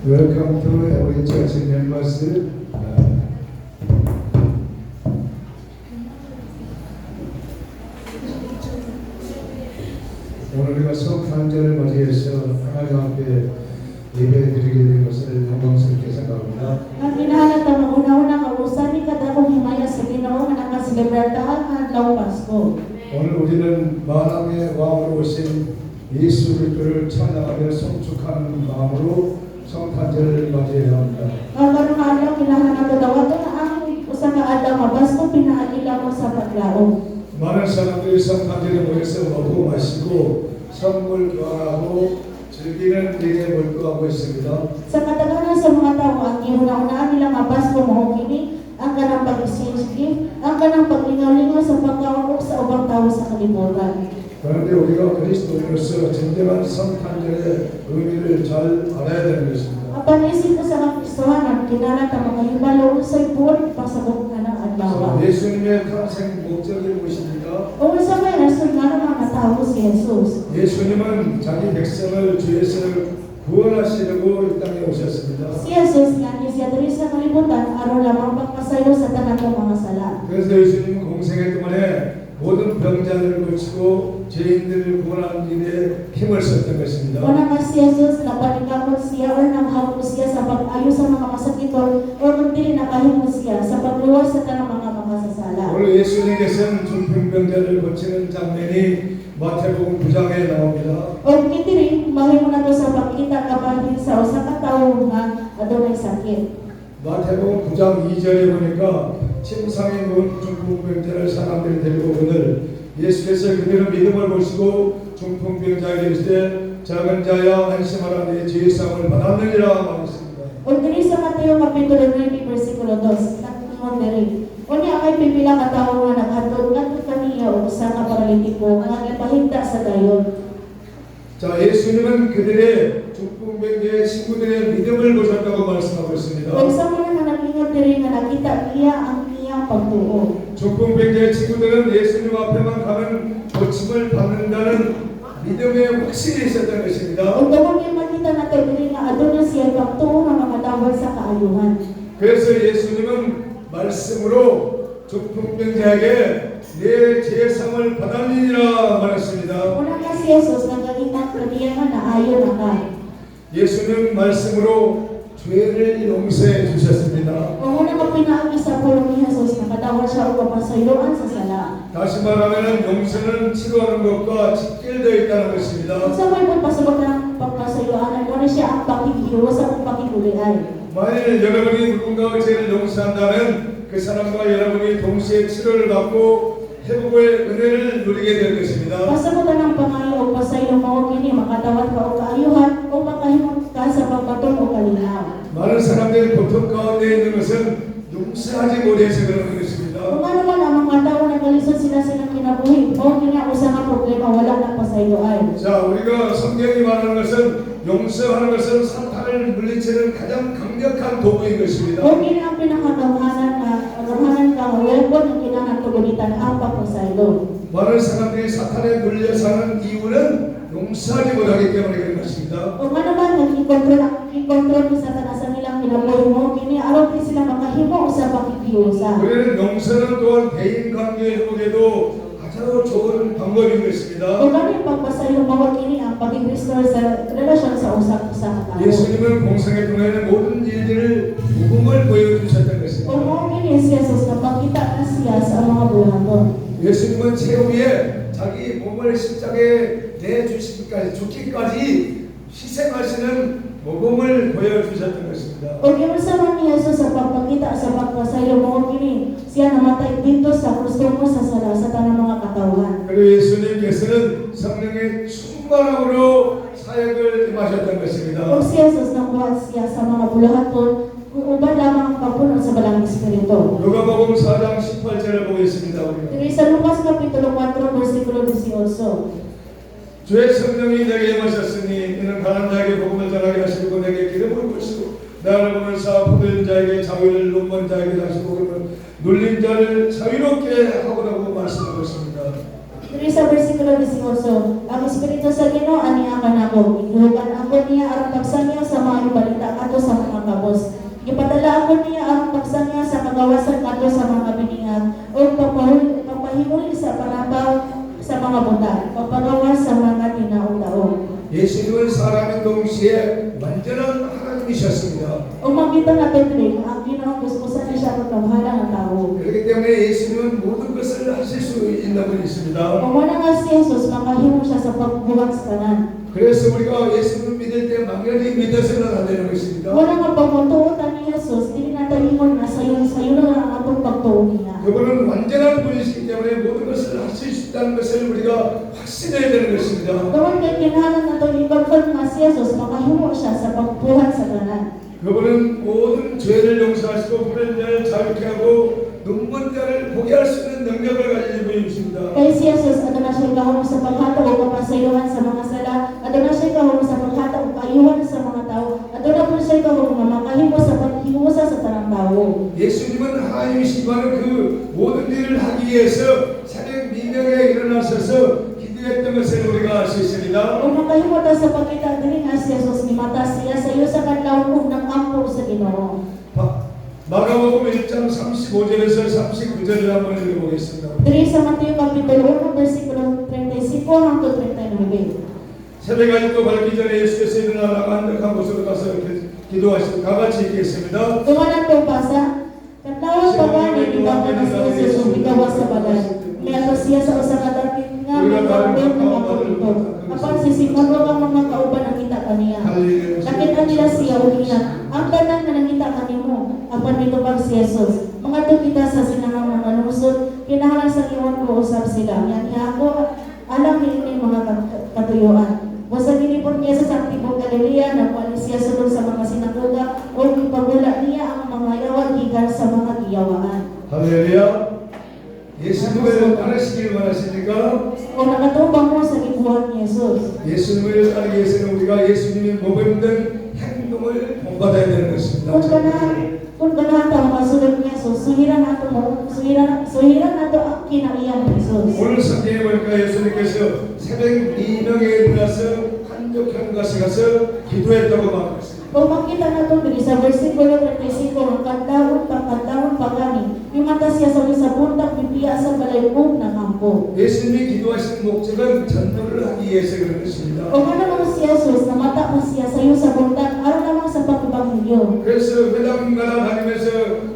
Welcome to every church members. 오늘 우리가 성탄절을 맞이해서 하나님 앞에 예배드리게 된 것을 영광스럽게 생각합니다. Ang inahalata mauna-una kausan ni kadakong himaya sa Ginoo nga nakaselebratahan ang adlaw Pasko. 오늘 우리는 만왕의 왕으로 오신 예수 그리스도를 찬양하며 성축하는 마음으로 성탄절을 맞이해야 합니다. Karon nga adlaw kinahanglan nato dawaton ang usa ka adlaw nga Pasko pinaadila mo sa paglaom. 많은 사람들이 성탄절에 모여서 먹고 마시고 선물 교환하고 즐기는 일에 몰두하고 있습니다. Sa katagalan sa mga tao ang gihuna-unaan nila nga Pasko mao kini ang kanang pag-exchange gift, ang kanang paglingaw-lingaw sa pagkawag sa ubang tawo sa kalibutan. 그런데 우리가 그리스도인으로서 진정한 성탄절의 의미를 잘 알아야 되는 것입니다. Apan isip ko sa Kristohanan kinahanglan ta makahibalo unsay buot pasabot nga ng adlaw. 예수님의 탄생 목적이 무엇입니까? Kung sa may rason nga naman natawag si Jesus. 예수님은 자기 백성을 죄에서 구원하시려고 이 땅에 오셨습니다. Si Jesus nga ni siya diri sa kalibutan aron lamang pagpasayo sa tanan ng mga sala. 그래서 예수님은 공생애 동안에 모든 병자들을 고치고 죄인들을 구원하는 일에 힘을 썼던 것입니다. Una nga si Jesus napanikapon siya or naghapon siya sa pag-ayo sa mga masakiton o kung dili nakahimo siya sa pagluwas sa tanang mga makasasala. 오늘 예수님께서는 중풍병자를 고치는 장면이 마태복음 9장에 나옵니다. O kitiri mahimo nato sa pagkita kabahin sa usa ka tawo nga adunay sakit. 마태복음 9장 2절에 보니까 침상에 누운 중풍병자를 사람들이 데리고 오거늘 예수께서 그들의 믿음을 보시고 중풍병자에게 이르시되 작은 자야 안심하라 네 죄의 사함을 받았느니라 말했습니다. O diri sa Mateo kapitulo 9 bersikulo 2 nagtingon diri. Unya kay pipila ka tawo nga naghatod ngadto kaniya og usa ka paralitiko nga gipahigda sa dayon. 자, 예수님은 그들의 중풍병자의 친구들의 믿음을 보셨다고 말씀하고 있습니다. Kung sa mga nga nag-ingat diri nga nakita niya ang iyang pagtuo. 중풍병자의 친구들은 예수님 앞에만 가면 고침을 받는다는 믿음에 확신이 있었던 것입니다. Kung tawag yung makita natin diri nga aduna siya pagtuo nga makatawag sa kaayuhan. 그래서 예수님은 말씀으로 중풍병자에게 내 죄성을 받았느니라 말했습니다. Una nga si Jesus nagagitang kaniya nga naayo na ka. 예수님 말씀으로 죄를 용서해 주셨습니다. Kung una ka pinaagi sa pulong ni Jesus, nakatawag siya o kapasayloan sa sala. 다시 말하면 용서는 치료하는 것과 직결되어 있다는 것입니다. Kung sa may pagpasabot ng pagpasayloan, ano siya ang pakikiwas at pakikuliay. 만일 여러분이 누군가의 죄를 용서한다면 그 사람과 여러분이 동시에 치료를 받고 회복의 은혜를 누리게 될 것입니다. Pasabutan ng pangayo o pasaylo mo kini makatawad ka o kaayuhan o makahimot ka sa pagpatong o kalinaw. 많은 사람들이 고통 가운데 있는 것은 용서하지 못해서 그러는 것입니다. Kung ano man ang mga tao nagalisod sila silang kinabuhi, o kini ang usa nga problema wala na pasayloan. 자, 우리가 성경이 말하는 것은 용서하는 것은 사탄을 물리치는 가장 강력한 도구인 것입니다. O kini ang pinakagawhanan ka welcome ang kinahanglan tugunitan ang pagpasaylo. 많은 사람들이 사탄에 물려 사는 이유는 용서하지 못하기 때문에 그런 것입니다. Kung ano man nag-i-control ni Satanas sa nilang kinabuhi mo, kini araw din sila makahimo sa pakikiusa. 우리는 용서는 또한 대인 관계 회복에도 아주 좋은 방법인 것입니다. Kung ano yung pagpasaylo mo, kini ang pag-restore sa relasyon sa usa ka tao. 예수님은 공생애 동안에 모든 일들을 복음을 보여주셨던 것입니다. Kung mo kini si Jesus, napakita na siya sa mga buhaton. 예수님은 최후에 자기 몸을 십자가에 내주시기까지 죽기까지 희생하시는 복음을 보여주셨던 것입니다. Kung inusaman ni Jesus sa pagpakita sa pagpasaylo mo, kini siya namatay dito sa krusto mo sa sala sa tanang mga katawan. 그리고 예수님께서는 성령의 충만함으로 사역을 임하셨던 것입니다. Kung si Jesus nakuha siya sa mga bulahaton, kung uban lamang ang pagpuno sa balang espiritu. 누가복음 4장 18절을 보겠습니다. 우리가. Diri sa Lucas kapitulo 4 bersikulo 18. 주의 성령이 내게 임하셨으니 이는 가난한 자에게 복음을 전하게 하시고 내게 기름을 부으시고 나를 보면서 포도인 자에게 자유를 눈먼 자에게 다시고 그러면 눌린 자를 자유롭게 하고라고 말씀하고 있습니다. Diri sa bersikulo 18, ang Espiritu sa Ginoo aniya kanako, iglugan ako niya aron pagsanyo sa mga balita kadto 하나님의 완전한 하나님이셨습니다. O makita natin diri nga ang Ginoong Diyos usa ni siya pagkabahala nga tawo. 그렇기 때문에 예수님은 모든 것을 하실 수 있는 분이십니다. Kung wala nga si Jesus, makahimo siya sa pagbuhat sa tanan. 그래서 우리가 예수님을 믿을 때 막연히 믿어서는 안 되는 것입니다. Wala nga pagmutuotan ni Jesus, dili natin ingon nga sayon lang ang atong pagtuo niya. 그분은 완전한 분이시기 때문에 모든 것을 하실 수 있다는 것을 우리가 확신해야 되는 것입니다. Tungod kay kinahanglan nato i-confirm nga si Jesus, makahimo siya sa pagbuhat sa tanan. 그분은 모든 죄를 용서하시고 부른 자를 자유케 하고 눈먼 자를 보게 할 수 있는 능력을 가진 분이십니다. Kay si Jesus, ato na siya kahong sa paghatag o kapasayuhan sa mga sala, ato na siya kahong sa paghatag o kayuhan sa mga tao, ato na po siya kahong nga makahimo sa paghiusa sa tanang tao. 예수님은 하나님이시지만 그 모든 일을 하기 위해서 새벽 미명에 일어나셔서 기도했던 것을 우리가 알 수 있습니다. Kung makahimo ta sa pagkita diri nga si Jesus, ni mata siya sa iyo sa kadlaw kung nag-ampor sa Ginoo. 마가복음 1장 35절에서 39절을 한번 읽어보겠습니다. Diri sa Mateo Kapitulo 1, versikulo 35 hangtod 39. 새벽까지 또 밝기 전에 예수께서 일어나다가 한적한 곳으로 가서 기도하시고 다 같이 읽겠습니다. Tumanan po basa, katawag pa gani ibaga na si Jesus ang bigawas sa bagan. May ato siya sa usa ka dapit nga may kauban ng mga pagtutog. Apan si Simon wag ang mga kauban ang kita kaniya. Nakita nila siya uliya, ang tanan nga nakita kanimo. Apan dito pag si Jesus, mga to kita sa sinahang mga lusod, kinahanglan sa iwan ko usap sila. Yan ako, alam ni mga katuyuan. Basta ginipon niya sa Santiago Galilea, nagwali siya sunod sa mga sinagoga, o ipagula niya ang mga yawa gikan sa mga giyawaan. 할렐루야. 예수님을 따르시길 원하십니까? O nakatubang mo sa gibuhat ni Jesus. 예수님을 따르기 위해서는 우리가 예수님이 모범된 행동을 본받아야 되는 것입니다. Kung ganahan tayo masulod ni Jesus, suhiran nato ang kinariyang Jesus. 오늘 성경에 보니까 예수님께서 새벽 2명에 일어나서 한적한 곳에 가서 기도했다고 말했습니다. Kung makita nato diri sa versikulo 35, ang kadlawon pagani, imata siya sa buntak bibiya sa balayog ng kampo. 예수님이 기도하시는 목적은 전도를 하기 위해서 그런 것입니다. Kung ano naman si Jesus, namata pa siya sa iyo sa buntak, araw naman sa pag-ibanghelyo. 그래서 회당마다 다니면서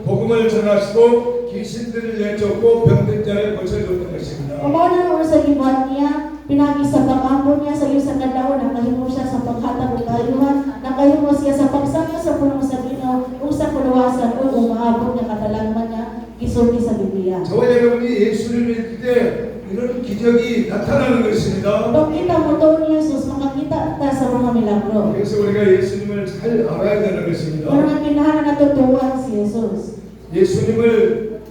복음을 전하시고 귀신들을 내쫓고 병든 자를 고쳐줬던 것입니다. Kung ano naman sa gibuhat niya, pinagi sa pag-ampo niya sa iyo sa kadlawon, nakahimo siya sa paghatag o kayuhan, nakahimo siya sa pagsama sa punong sa Ginoo, usa kuluwasan o umaabot nga katalagman niya, gisulti sa Biblia. 저와 여러분이 예수를 믿을 때 이런 기적이 나타나는 것입니다. Kung kita mo to ni Jesus, makakita ta sa mga milagro. 그래서 우리가 예수님을 잘 알아야 되는 것입니다. Kung ang kinahanglan natutuwa si Jesus. 예수님을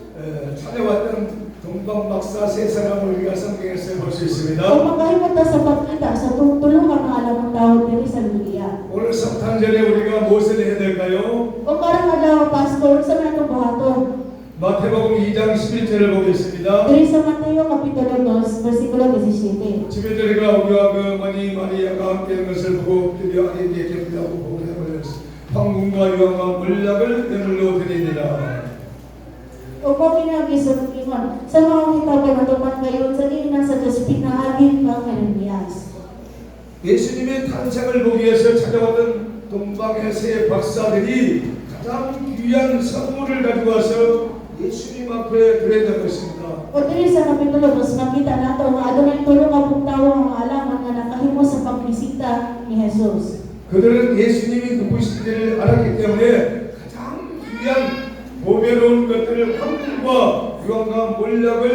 찾아왔던 동방 박사 세 사람을 우리가 성경에서 볼 수 있습니다. Kung makahimo ta sa pagkita sa tulungan ng alam ng tao diri sa Biblia. 오늘 성탄절에 우리가 무엇을 해야 될까요? Kung karang adlaw pastor, sa natong buhaton. 마태복음 2장 11절을 보겠습니다. Diri sa Mateo Kapitulo 2, versikulo 17. 11절에가 우리와 그 어머니 마리아가 함께한 것을 보고 드디어 아기에게 기쁘다고 보내버렸습니다. 황금과 유황과 물약을 내물로 드리니라. O kung kinagisot ingon, sa mga kitabo na tuman kayo, sa ina sa Diyos pinahagin pa Jeremias. 예수님의 탄생을 보기 위해서 찾아왔던 동방의 세 박사들이 가장 귀한 선물을 가지고 와서 예수님 앞에 드렸던 것입니다. O diri sa Kapitulo 2, makita nato nga adunay tulo ka pugtawo nga alaman nga nakahimo sa pagbisita ni Jesus. 그들은 예수님이 누구신지를 알았기 때문에 가장 귀한 보배로운 것들을 황금과 유황과 몰약을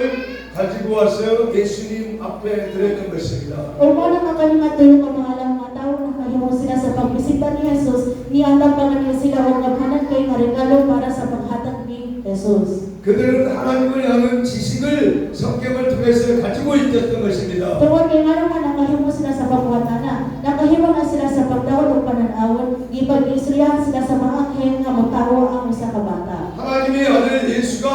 가지고 와서 예수님 앞에 드렸던 것입니다. O mo na makalimad tulo ka mga alam nga tao nakahimo sila sa pagbisita ni Jesus, niandam pa nga niya sila o gabhanan kay nga regalo para sa paghatag ni Jesus. 그들은 하나님을 향한 지식을 성경을 통해서 가지고 있었던 것입니다. Tungod kay nga naman nakahimo sila sa pagbuhatana, nakahimo na sila sa pagtawad o pananawon, ipag-istoryahan sila sa mga anghel nga magtawo ang isa ka bata. 하나님의 아들 예수가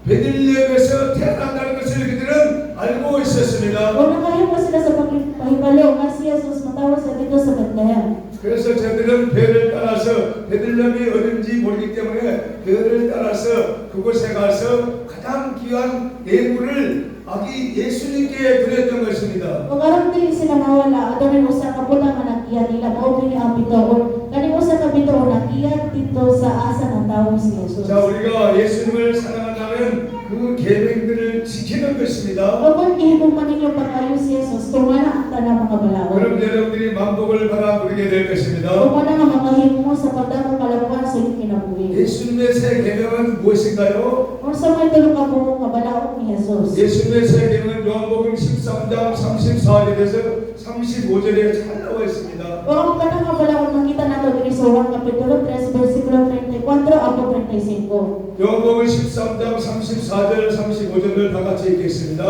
베들레헴에서 태어난다는 것을 그들은 알고 있었습니다. O nakahimo sila sa pagpahibalo nga si Jesus matawag sa dito sa Bethlehem. 그래서 저들은 배를 따라서 베들레헴이 어딘지 모르기 때문에 배를 따라서 그곳에 가서 가장 귀한 예물을 아기 예수님께 드렸던 것입니다. O karon dili sila mawala, adunay usa ka butang nga nakiyat nila mao kini ang bituon. Kani usa ka bituon nakiyat dito sa asa ng tawo si Jesus. 자, 우리가 예수님을 사랑한다면 그 계명들을 지키는 것입니다. Kung gihigugma ninyo pag-ayo si Jesus, kung wala ang tanang mga balaod. 그럼 여러분들이 만복을 받아 누리게 될 것입니다. Kung wala nga makahimo sa pagdamang kalabuan sa inyong kinabuhi. 예수님의 새 계명은 무엇인가요? Kung sa may tulong ka buong nga balaod ni Jesus. 예수님의 새 계명은 요한복음 13장 34절에서 35절에 잘 나와 있습니다. Kung ang kanang nga balaod makita nato diri sa Juan Kapitulo 3 versikulo 34 hanggang 35. 요한복음 13장 34절 35절을 다 같이 읽겠습니다.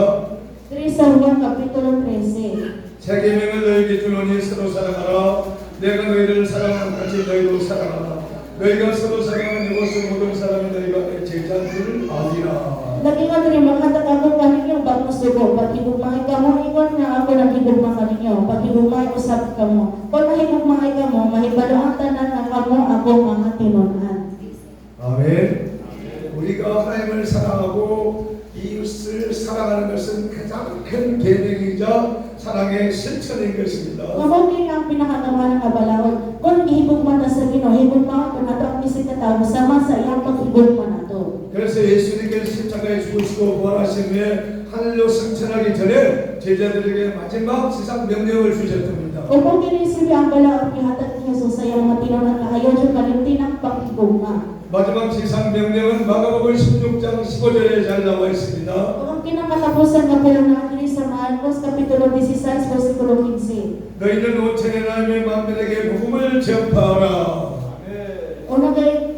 Diri sa Juan Kapitulo 13. 새 계명을 너희에게 주노니 서로 사랑하라. 내가 너희를 사랑한 같이 너희도 사랑하라. 너희가 서로 사랑하는 이것을 모든 사람이 너희가 내 제자인 줄 아니라. Lagi nga diri maghatag ako kaninyo bagong sugo. Paghigugmahay ka mo, ingon nga ako naghigugma kaninyo. Paghigugmahay usab ka mo. Kung mahigugmahay ka mo, mahibalo ang tanan nga kamo ako mga tinunan. 아멘. 우리가 하나님을 사랑하고 이웃을 사랑하는 것은 가장 큰 계명이자 사랑의 실천인 것입니다. Mabuti ang pinakagawa ng kabalaod. Kung ihigugma na sa Ginoo, higugma ko nato ang isig na tao sama sa iyang paghigugma nato. 그래서 예수님께서 십자가에 죽으시고 부활하신 후에 하늘로 승천하기 전에 제자들에게 마지막 세상 명령을 주셨습니다. Kung kung kinisip ang balaod ihatag ni Jesus sa iyang mga tinunan kahayon yung kalimtinang paghigugma. 마지막 세상 명령은 마가복음 16장 15절에 잘 nawa 있습니다. Kung ang kinakatapusan na pala ng kini sa Marcos Kapitulo 16, versikulo 15. 너희는 온 천하 하나님의 만민에게 복음을 전파하라. Unagay,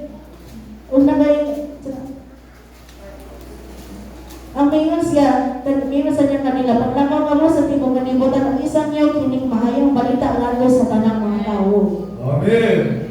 ang mayon siya, mayon sa niya kanila, paglakaw ka mo sa tibong kanibutan, ang isang niyaw kining mahayang balita lalo sa tanang mga tao. 아멘.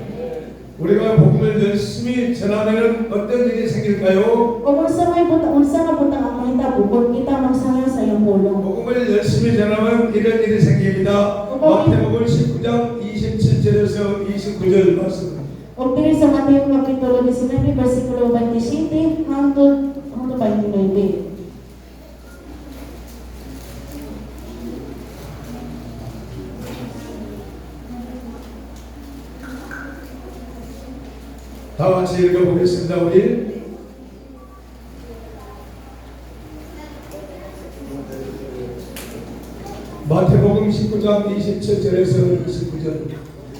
우리가 복음을 열심히 전하면 어떤 일이 생길까요? Kung unsa nga butang ang mahita bukod, kita magsayo sa iyong pulong. 복음을 열심히 전하면 이런 일이 생깁니다. 마태복음 19장 27절에서 29절 말씀. O diri sa Mateo Kapitulo 19, versikulo 27 hangtod 29. 다 같이 읽어보겠습니다. 우리 마태복음 19장 27절에서 29절.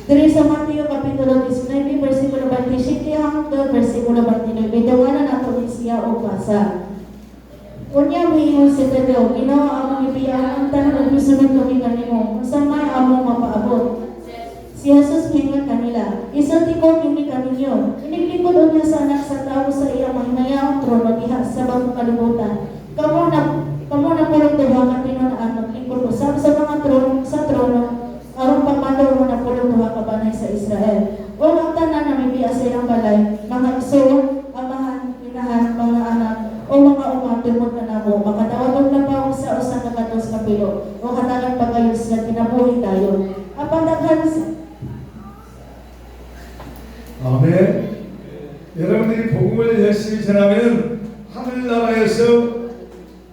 Diri sa Mateo Kapitulo 19, versikulo 27 hangtod versikulo 29. Dawanan nato ni siya o basa. Unya miingon si Pedro, Ginoo among ibiyaan ang tanan ug misunod kami kanimo. Unsa may among mapaabot? Si Jesus mingon kanila, isulti ko kini kaninyo. Iniglikod niya sa anak sa tao sa iyang mahimayaong trono diha sa bagong kalibutan. Kamo na pulong duha ka tinunaan maglingkod usab sa mga trono aron pagmandaw mo na pulong duha ka banay sa Israel. O ang tanan na may biya sa ilang balay, mga igsoon, amahan, inahan, mga anak, o mga umatulmod na namo, makatawag na pa sa usa ka katos kapilo, o katagan pagayos na tinabuhi tayo. Apan daghan 아멘. 여러분들이 복음을 열심히 전하면 하늘나라에서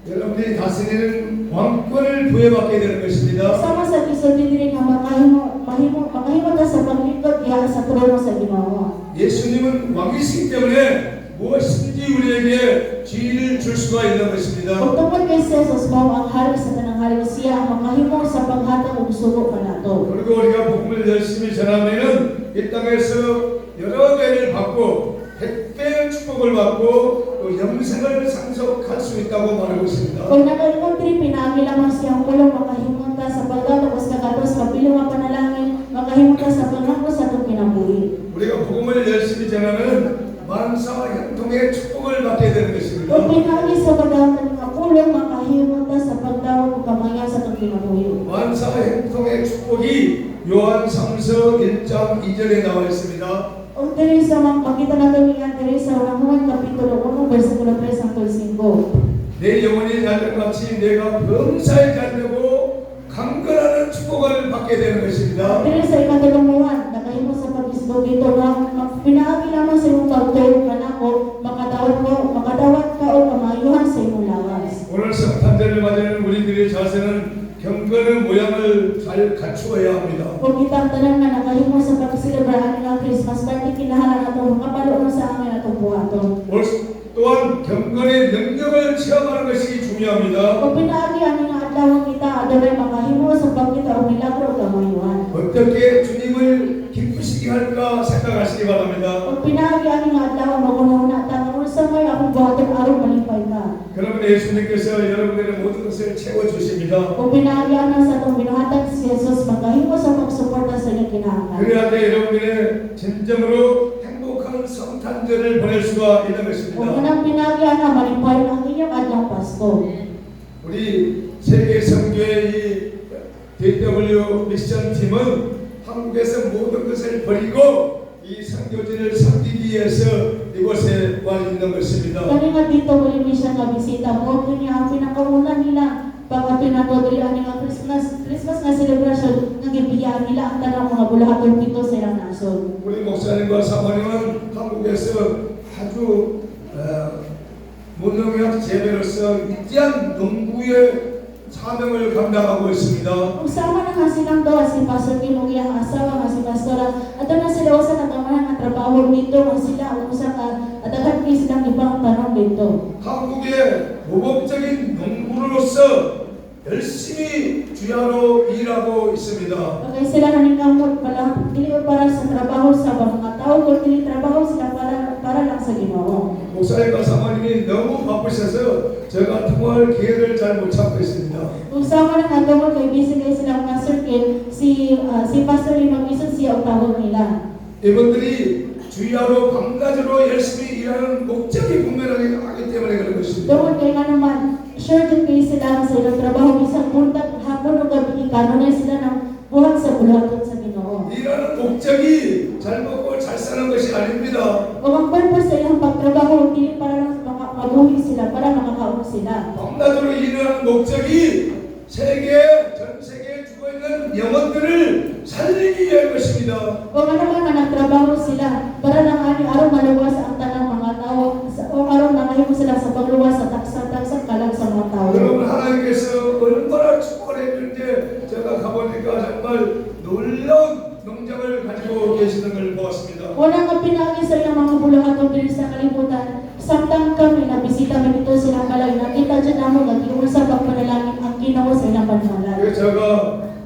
여러분들이 다스리는 왕권을 부여받게 되는 것입니다. sama sa gisulti diri nga makahimo ta sa paglingkod diha sa trono sa Ginoo. 예수님은 왕이시기 때문에 무엇이든지 우리에게 지위를 줄 수가 있는 것입니다. Kung tungkol kay Jesus mao ang hari sa tanang hari, siya ang makahimo sa paghatag og sugo kanato. 그리고 우리가 복음을 열심히 전하면은 이 땅에서 여러 배를 받고 백배의 축복을 받고 또 영생을 상속할 수 있다고 말하고 있습니다. Kung nakaingon diri pinaagi lamang siyang pulong makahimo ta sa paghatag sa katos kapilo nga panalangin, makahimo ta sa panahon sa atong kinabuhi. 우리가 복음을 열심히 전하면 만사 형통의 축복을 받게 되는 것입니다. Kung pinaagi sa paghatag nga pulong makahimo ta sa pagdawat ug kamayan sa atong kinabuhi. 만사 형통의 축복이 요한 3서 1장 2절에 나와 있습니다. O diri sa makita natin nga diri sa Juan Kapitulo 1, versikulo 3 hangtod 5. 내 영혼이 잘된 같이 내가 범사에 잘되고 강건하는 축복을 받게 되는 것입니다. Diri sa ikatulungan, nakahimo sa pag-isbo dito nga pinaagi lamang sa imong pagtuo kanako, makadawat ka o kamayuhan sa imong lawas. 오늘 성탄절을 맞이하는 우리들의 자세는 경건의 모양을 잘 갖추어야 합니다. Kung kita ang tanan nga nakahimo sa pagsilibra nga Christmas party, kinahanglan nato makapalo sa amin atong buhaton. 또한 경건의 능력을 체험하는 것이 중요합니다. Kung pinaagi ani nga adlaw kita adalay makahimo sa pagkita og milagro ug kamayuan. 어떻게 주님을 기쁘시게 할까 생각하시기 바랍니다. Kung pinaagi ani nga adlaw magunahuna ta nga unsa may akong buhaton aron malipay ka. 그러면 예수님께서 여러분들의 모든 것을 채워주십니다. Kung pinaagi ana sa atong binuhatag si Jesus makahimo sa pagsuporta sa iyang kinahanglan. 그래야 여러분들의 진정으로 행복한 성탄절을 보낼 수가 있는 Kung 것입니다. kanang pinaagi ana malipay ang inyong adlaw Pasko. 우리 세계 선교의 DW 미션 팀은 한국에서 모든 것을 버리고 이 선교지를 섬기기 위해서 이곳에 와 있는 것입니다. Kani nga dito muli misya nga bisita mo kini ang pinakauna nila pag pinatudli ani nga Christmas nga celebration nga gibiyan nila ang tanang mga bulahaton dito sa ilang nasod. 우리 목사님과 사모님은 한국에서 아주 무능력 재배로서 위대한 농부의 사명을 감당하고 있습니다. Usama na nga silang daw si Pastor Kim ug iyang asawa nga si Pastora. Ato na sila usa ka tamahan nga trabaho dito nga sila usa ka daghan kay silang ibang tanong dito. 한국의 모범적인 농부로서 열심히 주야로 일하고 있습니다. Kaya sila naningamot pala dili para sa trabaho sa mga tao kundi trabaho sila para lang sa Ginoo. 목사님과 사모님이 너무 바쁘셔서 제가 통화할 기회를 잘 못 찾고 있습니다. Usama na nga tungkol kay busy kay silang Pastor Kim si Pastor Lim mag-isip siya og tawag nila. 이분들이 주야로 밤낮으로 열심히 일하는 목적이 분명하기 때문에 그런 것입니다. Tungkol kay nga naman sure din kayo sila sa ilang trabaho bisag buntag hapon o gabi kanunay sila ng buhat sa bulaton sa Ginoo. 일하는 목적이 잘 먹고 잘 사는 것이 아닙니다. O ang purpose sa ilang pagtrabaho dili para lang mabuhi sila para makakaon sila. 밤낮으로 일하는 목적이 전 세계에 죽어있는 영혼들을 살리기 위한 것입니다. O ano man nga nagtrabaho sila para lang ani aron maluwas ang tanang mga tao o aron makahimo sila sa pagluwas sa taksa kalang sa mga tao. 여러분 하나님께서 얼마나 축복을 해주는지 제가 가보니까 정말 놀라운 농장을 가지고 계시는 걸 보았습니다. Wala nga pinagi sa ilang mga bulahaton diri sa kalibutan. Samtang kami nabisita kami dito silang balay, nakita dyan namin nag-iwan sa pagpanalangin ang Ginoo sa ilang pangalan. 그래서 제가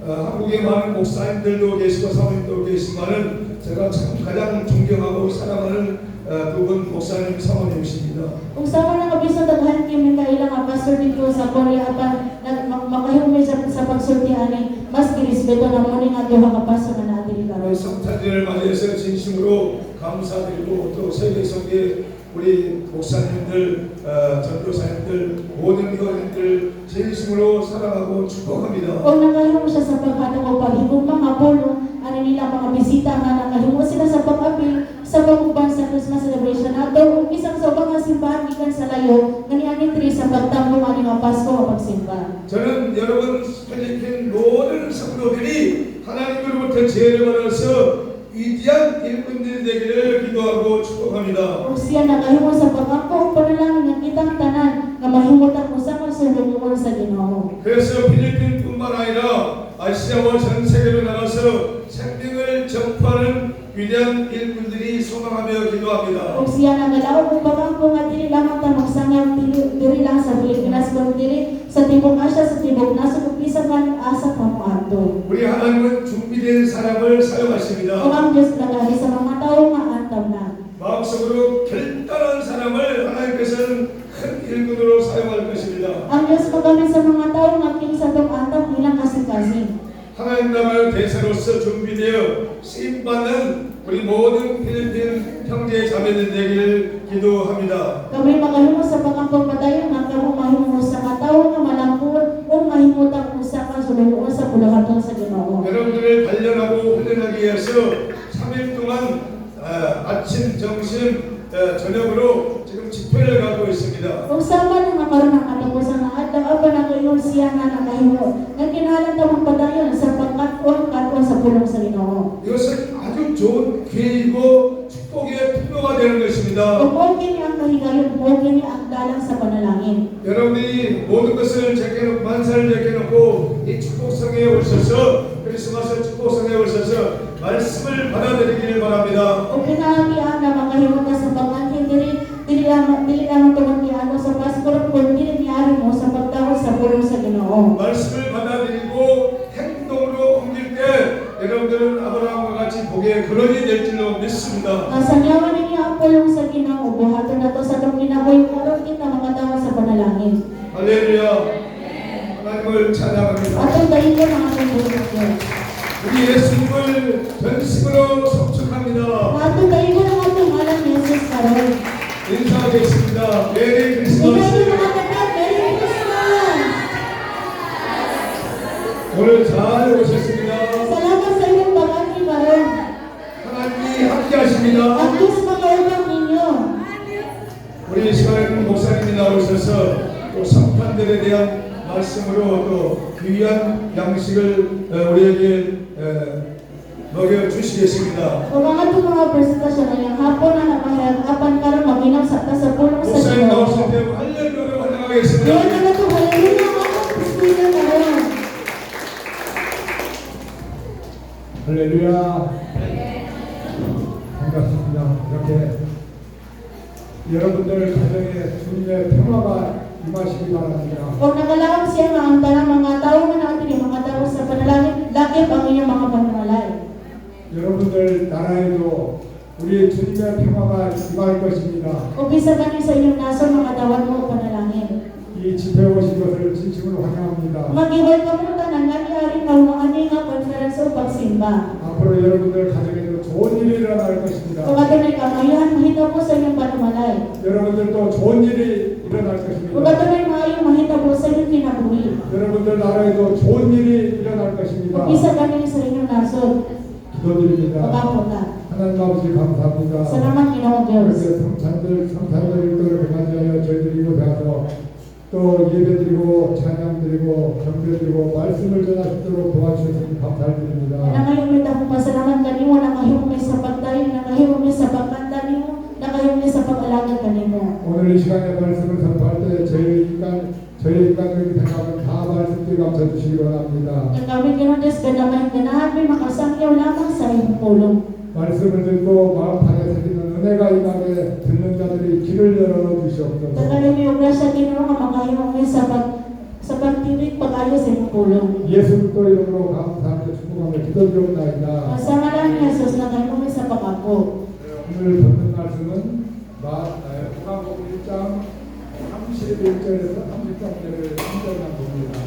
한국에 많은 목사님들도 계시고 사모님도 계시지만은 제가 참 가장 존경하고 사랑하는 두 분 목사님 사모님이십니다. Kung sama na kabisa daghan kami kailang nga pastor dito sa Korea apan makahumay sa pagsulti ani mas girespeto na mo ni nga duha ka pastor na natin karon. 성탄절을 맞이해서 진심으로 감사드리고 또 세계 속에 우리 목사님들, 전도사님들, 모든 교인들 진심으로 사랑하고 축복합니다. Kung nakahimo siya sa paghatag o paghigong mga pulo, ano nila mga bisita nga nakahimo sila sa pag-apil sa pagkuban sa Christmas celebration nato ug isang sa ubang nga simbahan gikan sa layo ngani tri sa pagtambong ani nga Pasko o pagsimba. 저는 여러분 필리핀 모든 성도들이 하나님으로부터 지혜를 받아서 위대한 일꾼들이 되기를 기도하고 축복합니다. Kung siya nakahimo sa pag-ampo o panalangin nga kitang tanan nga mahimutan mo sa konsulungon sa Ginoo. 그래서 필리핀뿐만 아니라 아시아와 전 세계로 나가서 생명을 전파하는 위대한 일꾼들이 소망하며 기도합니다. Kung siya nagalaw kung pag-ampo nga dili lamang ta magsangyang dili lang sa Pilipinas kundi dili sa Tibok Asya sa Tibok Nasod ug bisan man asa pa moadto. 우리 하나님은 준비된 사람을 사용하십니다. Kung ang Diyos nagahi sa mga tao nga antam na. 마음속으로 결단한 사람을 하나님께서는 큰 일꾼으로 사용할 것입니다. Ang Diyos magamit sa mga tao nga kinsa tong antam ilang kasing-kasing. 하나님 나라의 대사로서 준비되어 쓰임받는 우리 모든 필리핀 형제 자매들 되기를 기도합니다. Kami makahimo sa pag-ampong padayon nga kamo mahimo sa mga tao nga malangkon o mahimutang usa ka sulungon sa bulahaton sa Ginoo. 여러분들을 단련하고 훈련하기 위해서 3일 동안 아침, 점심, 저녁으로 지금 집회를 가고 있습니다. Kung sama na nga karon ang katapusan nga adlaw apan ang iyon siya nga nakahimo. Nga kinahanglan ta magpadayon sa pagkaton sa pulong sa Ginoo. 이것은 아주 좋은 기회이고 축복의 투표가 되는 것입니다. Kung mo kini ang kahigayon, mo kini ang dalang sa panalangin. 여러분들이 모든 것을 제껴놓고 만사를 제껴놓고 이 축복성에 오셔서 크리스마스 축복성에 오셔서 말씀을 받아들이기를 바랍니다. O pinahagian na makahimot sa pag-anhin dili lamang tumangiano sa Pasko kundi niyari mo sa pagdawat sa pulong sa Ginoo. 말씀을 받아들이고 행동으로 옮길 때 여러분들은 아브라함과 같이 복의 근원이 될 줄로 믿습니다. Kasanyawan ninyo ang pulong sa Ginoo buhaton nato sa atong kinabuhi karon kita makadawat sa panalangin. 할렐루야. 하나님을 찬양합니다. Atong dayon ang atong buhay. 우리 예수님을 전심으로 송축합니다. Atong dayon ang atong alam ni Jesus karon. 인사하겠습니다. 메리 Ikaw 크리스마스. yung mga kapatid, Merry Christmas! 오늘 잘 오셨습니다. Salamat sa inyong pag-anhin karon. 하나님이 함께하십니다. Ang Diyos mag-aubang ninyo. 우리 이스마엘 목사님이 나오셔서 또 성탄들에 대한 말씀으로 또 귀한 양식을 우리에게 먹여 주시겠습니다. Kung mga itong mga presentasyon ngayong hapon na nakahirapan karon mag-inom sa pulong sa 목사님 Ginoo. 나오실 때 할렐루야로 환영하겠습니다. Ngayon na ito, hallelujah ang atong Espiritu karon. 할렐루야. 반갑습니다. 이렇게 여러분들 가정에 주님의 평화가 임하시기 바랍니다. Kung nagalawang siya nga ang tanang mga tao nga natin yung mga tao sa panalangin, lakip ang inyong mga panalay. 여러분들 나라에도 우리 주님의 평화가 임할 것입니다. Umpisa ka niyo sa inyong naso mga tawad mo panalangin. 이 집회 오신 것을 진심으로 환영합니다. Mag-iwal ka muna ng nangyari na umaani nga conference o pagsimba. 앞으로 여러분들 가정에도 좋은 일이 일어날 것입니다. Kung atunay ka ngayon, mahita mo sa inyong panumalay. 여러분들도 좋은 일이 일어날 Kung 것입니다. atunay maayo, mahita mo sa inyong kinabuhi. 여러분들 나라에도 좋은 일이 일어날 것입니다. Umpisa ka niyo sa inyong naso. 기도드립니다. Pagkapunta. 하나님 아버지 감사합니다. Salamat Ginoong Diyos. 이렇게 성탄절 일도를 맞이하여 저희들이 이곳에 와서 또 예배드리고 찬양드리고 경배드리고 말씀을 전하시도록 도와주셔서 감사드립니다. Nakahimit akong pasalamat kanimo, nakahimit sa pagtayo, nakahimit sa pagkanta nimo, nakahimit sa pag-alaga kanimo. 오늘 이 시간에 말씀을 선포할 때 저희 인간적인 생각은 다 말씀드리 감춰주시기 바랍니다. Kami Ginoong Diyos, ganamay ganahan, may makasangyaw lamang sa iyong pulong. 말씀을 듣고 마음 안에 새기는 은혜가 임하게 듣는 자들이 길을 열어 주시옵소서. Tagalog yung grasya Ginoo nga makahimit sa pagtinig pag-ayo sa iyong pulong. 예수 그리스도 이름으로 감사하며 축복하며 기도드리옵나이다. Sa ngalan ni Jesus, nakahimit sa pag-apo. 오늘 듣는 말씀은 누가복음 1장 31절에서 33절을 한절만 봅니다.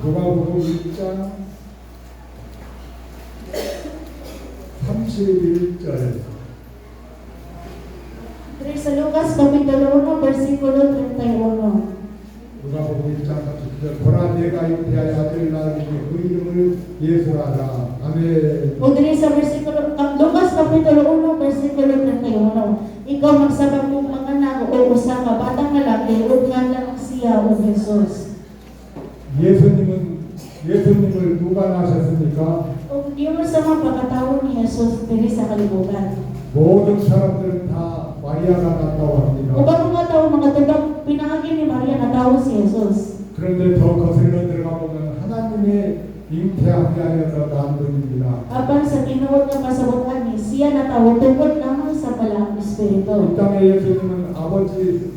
누가복음 1장 31절. Diri sa Lucas, Kapitulo 1, versikulo 31. 누가복음 1장 30절. 보라 내가 잉태하여 아들을 낳으니 그 이름을 예수라라. 아멘. O diri sa versikulo, Lucas, Kapitulo 1, versikulo 31. Ikaw magsabang mong mga anak o usa ka batang lalaki, ug nganlan siya o Jesus. 예수님을 누가 낳으셨습니까? O di mo sa mga pagkatao ni Jesus diri sa kalibutan. 모든 사람들은 다 마리아가 낳았다고 합니다. O ba mga tao, mga tundang pinahagi ni Maria na tao si Jesus. 그런데 더 거슬러 들어가 보면 하나님이 잉태하게 하여서 낳은 분입니다. Apan sa tinuod nga kasabutan ni siya na tao tungkol lamang sa palang Espiritu. 이 땅에 예수님은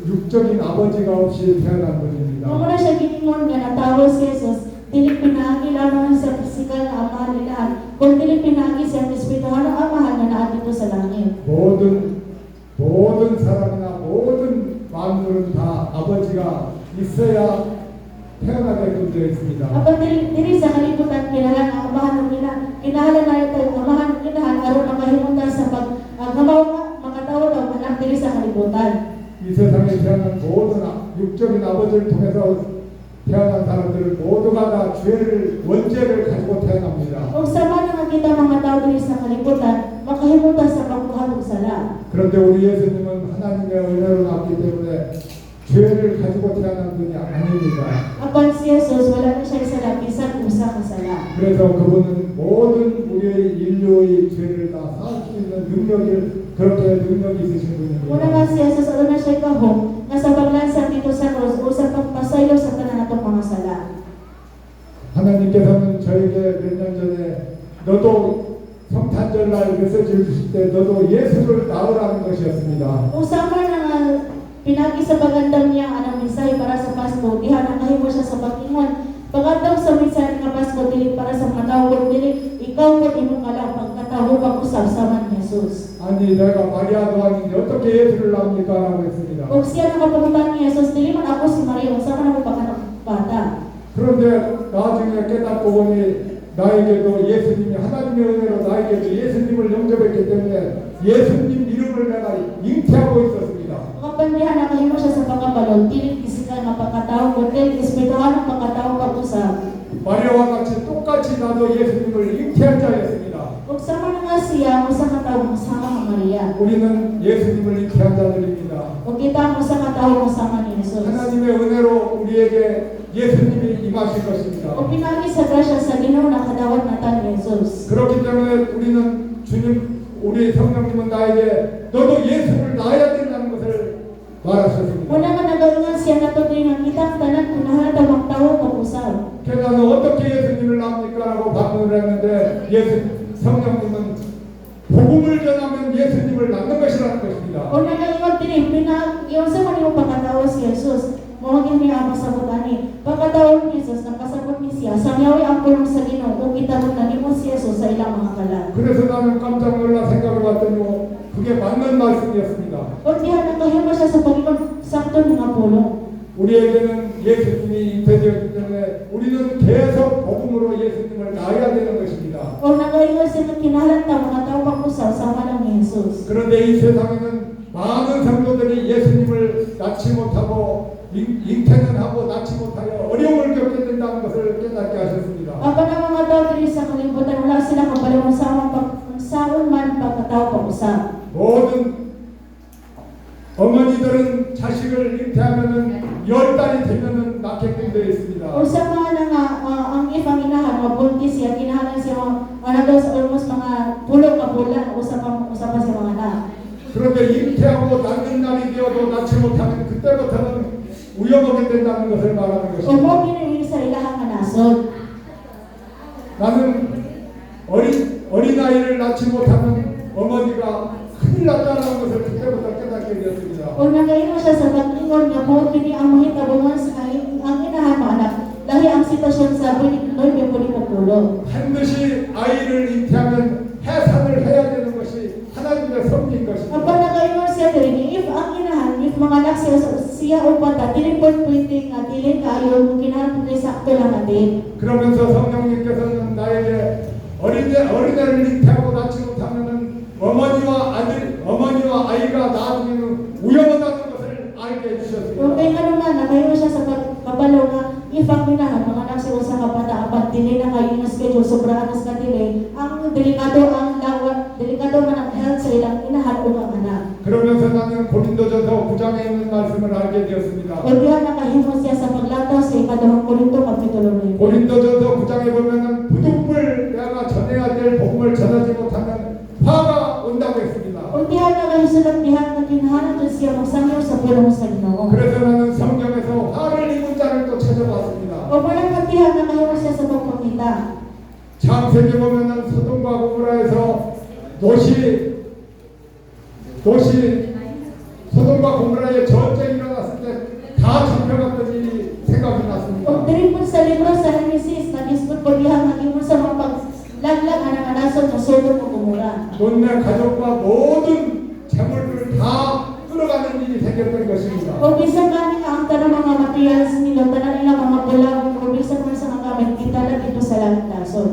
육적인 아버지가 없이 태어난 분입니다. Kung na siya giningon nga na tao si Jesus, dili pinagi lamang sa pisikal na amahan nila, kung dili pinagi sa espiritual na amahan na naadito sa langit. 모든 사람이나 모든 만물은 다 아버지가 있어야 태어나게 되어 있습니다. Apan diri sa kalibutan, kinahalan ang amahan nila, kinahalan na ito ang amahan ng kinahalan aron makahimunta sa pag-hamaw nga makatawag ang anak diri sa kalibutan. 이 세상에 태어난 모든 육적인 아버지를 통해서 태어난 사람들은 모두가 다 원죄를 가지고 태어납니다. Kung sama na kita mga tao diri sa kalibutan, makahimunta sa pagkuhatong sala. 그런데 우리 예수님은 하나님의 은혜로 낳았기 때문에 죄를 가지고 태어난 분이 아닙니다. Apan si Jesus, wala na siya sa lapisan usa ka sala. 그래서 그분은 모든 우리의 인류의 죄를 다 사할 수 있는 그렇게 능력이 있으신 Una 분입니다. nga si Jesus, ano na siya kahong, nasa paglansang dito sa cross o sa pagpasayo sa tanang 너도 성탄절날 메시지를 주실 때 너도 예수를 낳으라는 것이었습니다. Usama na nga pinagi sa pagandam niya ang mensahe para sa Pasko, diha na kahimo siya sa pag-ingon. Pagkataw sa mensahe nga Pasko, dili para sa matawag, dili ikaw po imong alam pagkatawo ka usab sa Jesus. 아니 내가 마리아도 아닌데 어떻게 예수를 낳습니까? 라고 했습니다. Kung siya nakapagutan ni Jesus, dili man ako si Maria, usama na ko bata. 그런데 나중에 깨닫고 보니 나에게도 예수님이 하나님의 은혜로 나에게도 예수님을 영접했기 때문에 예수님 이름을 내가 잉태하고 있었습니다. Kapandihan na kahimo siya sa pagkabalog, dili pisikal nga pagkatao, kundi espiritual nga pagkatao pag-usab. 마리아와 같이 똑같이 나도 예수님을 잉태한 자였습니다. Kung sama na nga siya, usa ka tawo sama nga Maria. 우리는 예수님을 잉태한 자들입니다. Kung kita mo sa katawo sama ni Jesus. 하나님의 은혜로 우리에게 예수님이 임하실 것입니다. Kung pinagi sa grasya sa Ginoo nakadawat natin ni Jesus. 그렇기 때문에 우리는 주님, 우리 성령님은 나에게 너도 예수를 낳아야 된다는 것을 말하셨습니다. Una nga nagalingan siya na tuloy nga kitang tanan kunahan tawang tawo pag-usab. 그래서 나는 어떻게 예수님을 낳습니까? 라고 반문을 했는데 성령님은 복음을 전하면 예수님을 낳는 것이라는 것입니다. Una nga ingon din yung sa kanimo pagkatawo si Jesus. Mo gini ang pasabot ani. Pagkatawo ni Jesus napasabot ni siya sa yawi ang pulong sa Ginoo kung kita mo nimo si Jesus sa ilang mga kalan. 그래서 나는 깜짝 놀라 생각을 봤더니 그게 맞는 말씀이었습니다. Kung diha nakahimo siya sa Panginoon sakto nga pulong. 우리에게는 예수님이 잉태되었기 때문에 우리는 계속 복음으로 예수님을 낳아야 되는 것입니다. Kung nagalingan siya ng kinahalan ta mga tao pag-usab sama lang ni Jesus. 그런데 이 세상에는 많은 성도들이 예수님을 낳지 못하고 잉태는 하고 낳지 못하여 어려움을 겪게 된다는 것을 깨닫게 하셨습니다. Apa na mga tao diri sa kalibutan wala sila kabalong saon man pagkatao pag-usab. 모든 어머니들은 자식을 잉태하면은 10달이 되면은 낳게끔 되어 있습니다. Usa mga na nga ang ifang inahan mabuntis siya kinahalan siya mga daw sa almost mga 10 ka bulan usa pa siya mga anak. 그런데 잉태하고 낳는 날이 되어도 낳지 못하면 그때부터는 위험하게 된다는 것을 말하는 Kung 것입니다. mo ginuwi sa ilahang nasod. 나는 어린아이를 낳지 못하면 어머니가 큰일 났다는 것을 그때부터 깨닫게 되었습니다. Kung nagayon siya sa pag-ingon niya mo kini ang mahitabungan sa ang inahan mo anak dahil ang sitwasyon sa noy puli pagtulo. 반드시 아이를 잉태하면 해산을 해야 되는 것이 하나님의 섭리인 것입니다. Kapag nagayon siya diri if ang inahan if mga anak siya upat dili po pwede nga dili kayo kung kinahan po sakto lang natin. 그러면서 성령님께서는 나에게 어린애를 잉태하고 낳지 못하면은 어머니와 아이가 나중에는 위험하다는 것을 알게 Kung 해주셨습니다. kaya naman nagayon siya sa pagkabalaw nga if ang inahan mga anak siya sa kabata apat dili na kayo nga schedule sobrang anas ka dili ang delikado man ang health sa ilang inahan o ang anak. 그러면서 나는 고린도전서 9장에 있는 말씀을 알게 되었습니다. Kung diyan nakahimo siya sa paglataw sa ikaduhang Korinto kapitulo 9. 고린도전서 9장에 보면은 부득불 내가 전해야 될 복음을 전하지 못하면 화가 온다고 했습니다. Kung diyan nakahisulat dihan na kinahanan doon siya magsangyo sa pulong sa Ginoo. 그래서 나는 성경에서 화를 입은 자를 또 찾아봤습니다. O walang katihan nakahimo siya sa pagpakita. 창세기 보면은 소돔과 고모라에서 소돔과 고모라의 전쟁이 일어났을 때 다 잡혀갔던 일이 생각이 Kung 났습니다. diri po sa libro sa Genesis nagisgot po dihan nagimo sa mga paglaglag anang nasod ng Sodom ug Gomora. 논내 가족과 모든 재물을 다 끌어가는 일이 생겼던 것입니다. Kung bisan gani nga ang tanang mga materials nila tanan nila mga bulag kung bisan man sa mga gamit kita lang dito sa langit nasod.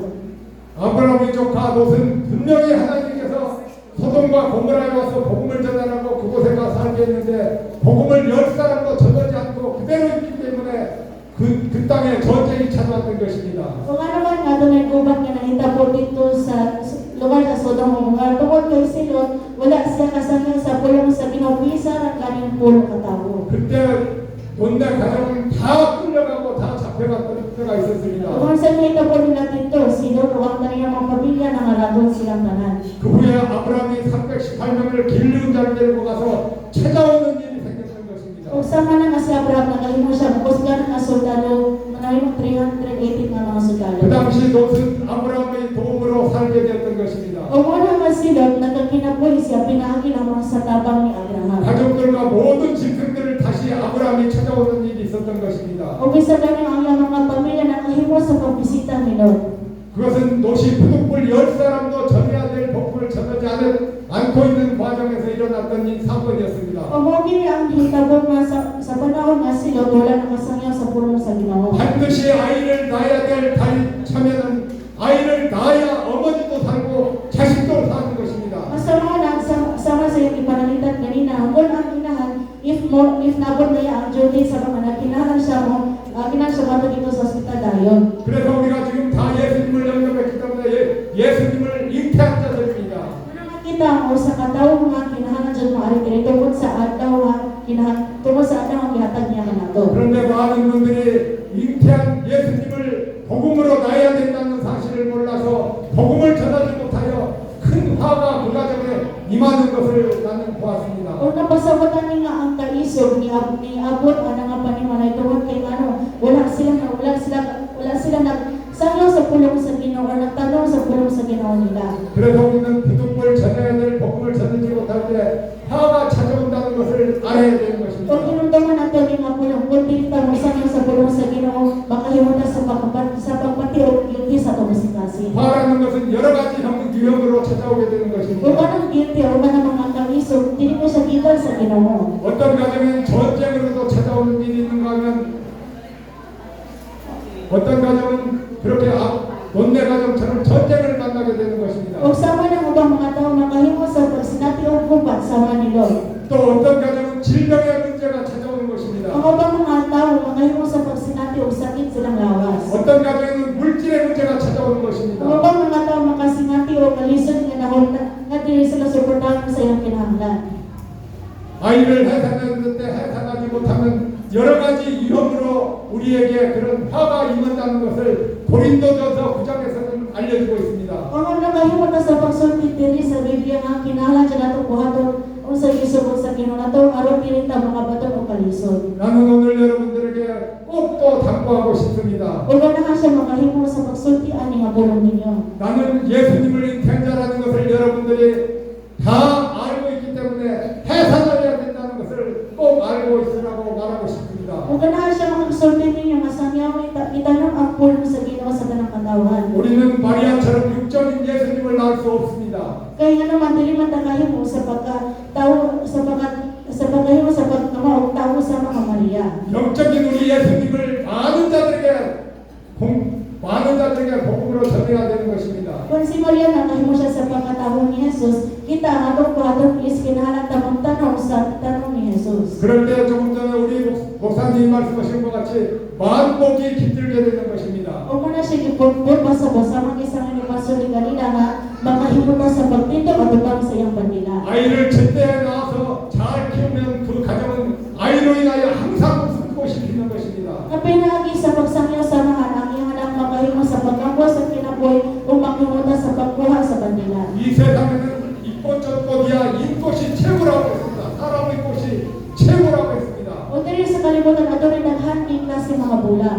아브라함의 조카 롯은 분명히 하나님께서 소돔과 고모라에 와서 복음을 전하라고 그곳에 가서 살게 했는데 복음을 10사람도 전하지 않고 그대로 있기 때문에 그 땅에 전쟁이 찾아왔던 것입니다. Kung ano man nga doon ay gubat nga nahitabo dito sa lugar sa Sodom ug Gomora tungod kay silot wala siya kasangyo sa pulong sa Ginoo bisan ang kaning pulo ka tawo. 그때 논내 가족은 다 끌려가고 다 잡혀갔던 때가 있었습니다. Kung sa nahitabo nila dito silot ug ang kanilang mga pamilya nangaradon silang tanan. 그 후에 아브라함이 318명을 길르는 자를 데리고 가서 찾아오는 일이 생겼던 것입니다. Kung sama na nga si Abraham nakahimo siya busgan nga soldado manahimong 380 nga mga 그 soldado. 당시 롯은 아브라함의 도움으로 살게 것입니다. O muna nga sila, nagkakinapoy siya, pinahagi lamang sa tabang ni Abraham. 가족들과 모든 짐승들을 다시 아브라함이 찾아오는 일이 있었던 것입니다. O bisa gani ang iyang mga pamilya nakahimo sa pagbisita ni Lord. 그것은 노시 부득불 10사람도 전해야 될 복음을 전하지 않고 있는 과정에서 일어났던 이 사건이었습니다. O mo gini ang hitabo nga sa panahon nga sila, wala nakasangyaw sa pulong sa Ginoo. 반드시 아이를 낳아야 될 처녀는 아이를 낳아야 어머니도 살고 자식도 사는 것입니다. Masama na sama sa iyong ipanalitan kanina, kung ang inahan, if nabot na ang duty sa mga nakinahan siya mo, kinahan siya mato dito sa ospital dayon. 그래서 우리가 지금 다 예수님을 영접했기 때문에 예수님을 잉태한 자들입니다. Kita mo sa katawang nga kinahanan dyan mo ari diri tungkol sa ataw nga tungkol sa ataw ang gihatag niya kanato. 그런데 많은 분들이 잉태한 예수님을 복음으로 낳아야 된다는 사실을 몰라서 복음을 전하지 못하여 큰 화가 그 가정에 임하는 것을 나는 보았습니다. Kung napasagutan niya ang kaisog ni abot ang nga panimalay tungkol kay wala sila nagsangyaw sa pulong sa Ginoo o nagtanong sa pulong sa Ginoo nila. 그래서 우리는 부득불 전해야 될 복음을 전하지 못할 때 화가 찾아온다는 것을 알아야 되는 Kung 것입니다. kinuntungan nato ni nga pulong, kung dito mo sangyaw sa pulong sa Ginoo, makahimutan sa pagpatiog guilty sa tumusikasin. 화라는 것은 여러 가지 유형으로 찾아오게 되는 Kung 것입니다. anong guilty o ba ng mga kaisog, hindi mo siya gitan sa Ginoo. 어떤 가정엔 전쟁으로도 찾아오는 일이 있는가 하면 어떤 가정은 그렇게 논내 가정처럼 전쟁을 만나게 되는 것입니다. Kung sama ng ubang mga tao makahimo sa pagsinati o gubat sama ni Lord. 또 어떤 가정은 질병의 문제가 찾아오는 것입니다. Ang ubang mga tao makahimo sa pagsinati o sakit silang lawas. 어떤 가정에는 물질의 문제가 찾아오는 Ang 것입니다. ubang mga tao makasingati o kalisod nga dili sila suportahan sa iyong kinahanglan. 아이를 해산하는데 해산하지 못하면 여러 가지 유형으로 우리에게 그런 화가 임한다는 것을 고린도전서 9장에서는 알려주고 있습니다. Kung ano nakahimo na sa pagsulti diri sa Biblia nga kinahanglan siya nato buhaton unsa gisugod sa Ginoo nato aron dili ta mga baton o kalisod. 나는 오늘 여러분들에게 꼭 또 당부하고 싶습니다. Kung ganahan siya makahimo sa pagsulti ani nga bulong ninyo. 나는 예수님을 잉태한 자라는 것을 여러분들이 다 알고 있기 때문에 해산해야 된다는 것을 꼭 알고 있으라고 말하고 싶습니다. Kung ganahan siya makagsulti ninyo nga sangyaw itanong ang pulong sa Ginoo sa tanang katawan. 우리는 마리아처럼 육적인 예수님을 낳을 수 없습니다. Kaya nga naman dili man ta kahimo sa pagkatao sa pagkahimo sa pagkamaog tao sa mga Maria. 영적인 우리 예수님을 많은 자들에게 복음으로 전해야 되는 것입니다. Kung si Maria nakahimo siya sa pagkatao ni Jesus, kita ang atong buhaton is kinahanglan ta magtanong sa tanong ni Jesus. 그럴 때 조금 전에 우리 목사님이 말씀하신 것 같이 만복이 깃들게 되는 것입니다. O muna siya gipupot basa-basa mag-isang ni Pastor ni kanina nga makahimo ta sa pagtindog at ubang sa iyang bandila. 아이를 제때에 낳아서 잘 키우면 그 가정은 아이로 인하여 항상 웃을 곳이 있는 것입니다. Kapinagi sa pagsangyaw sa mga anak, iyang anak makahimo sa pagkampo sa kinabuhi o makimuta sa pagkuha sa bandila. 이 세상에는 이꽃 저꽃이야 인꽃이 최고라고 했습니다. 사람의 꽃이 최고라고 했습니다. O diri sa kalibutan ato rin naghanding kasi mga bula.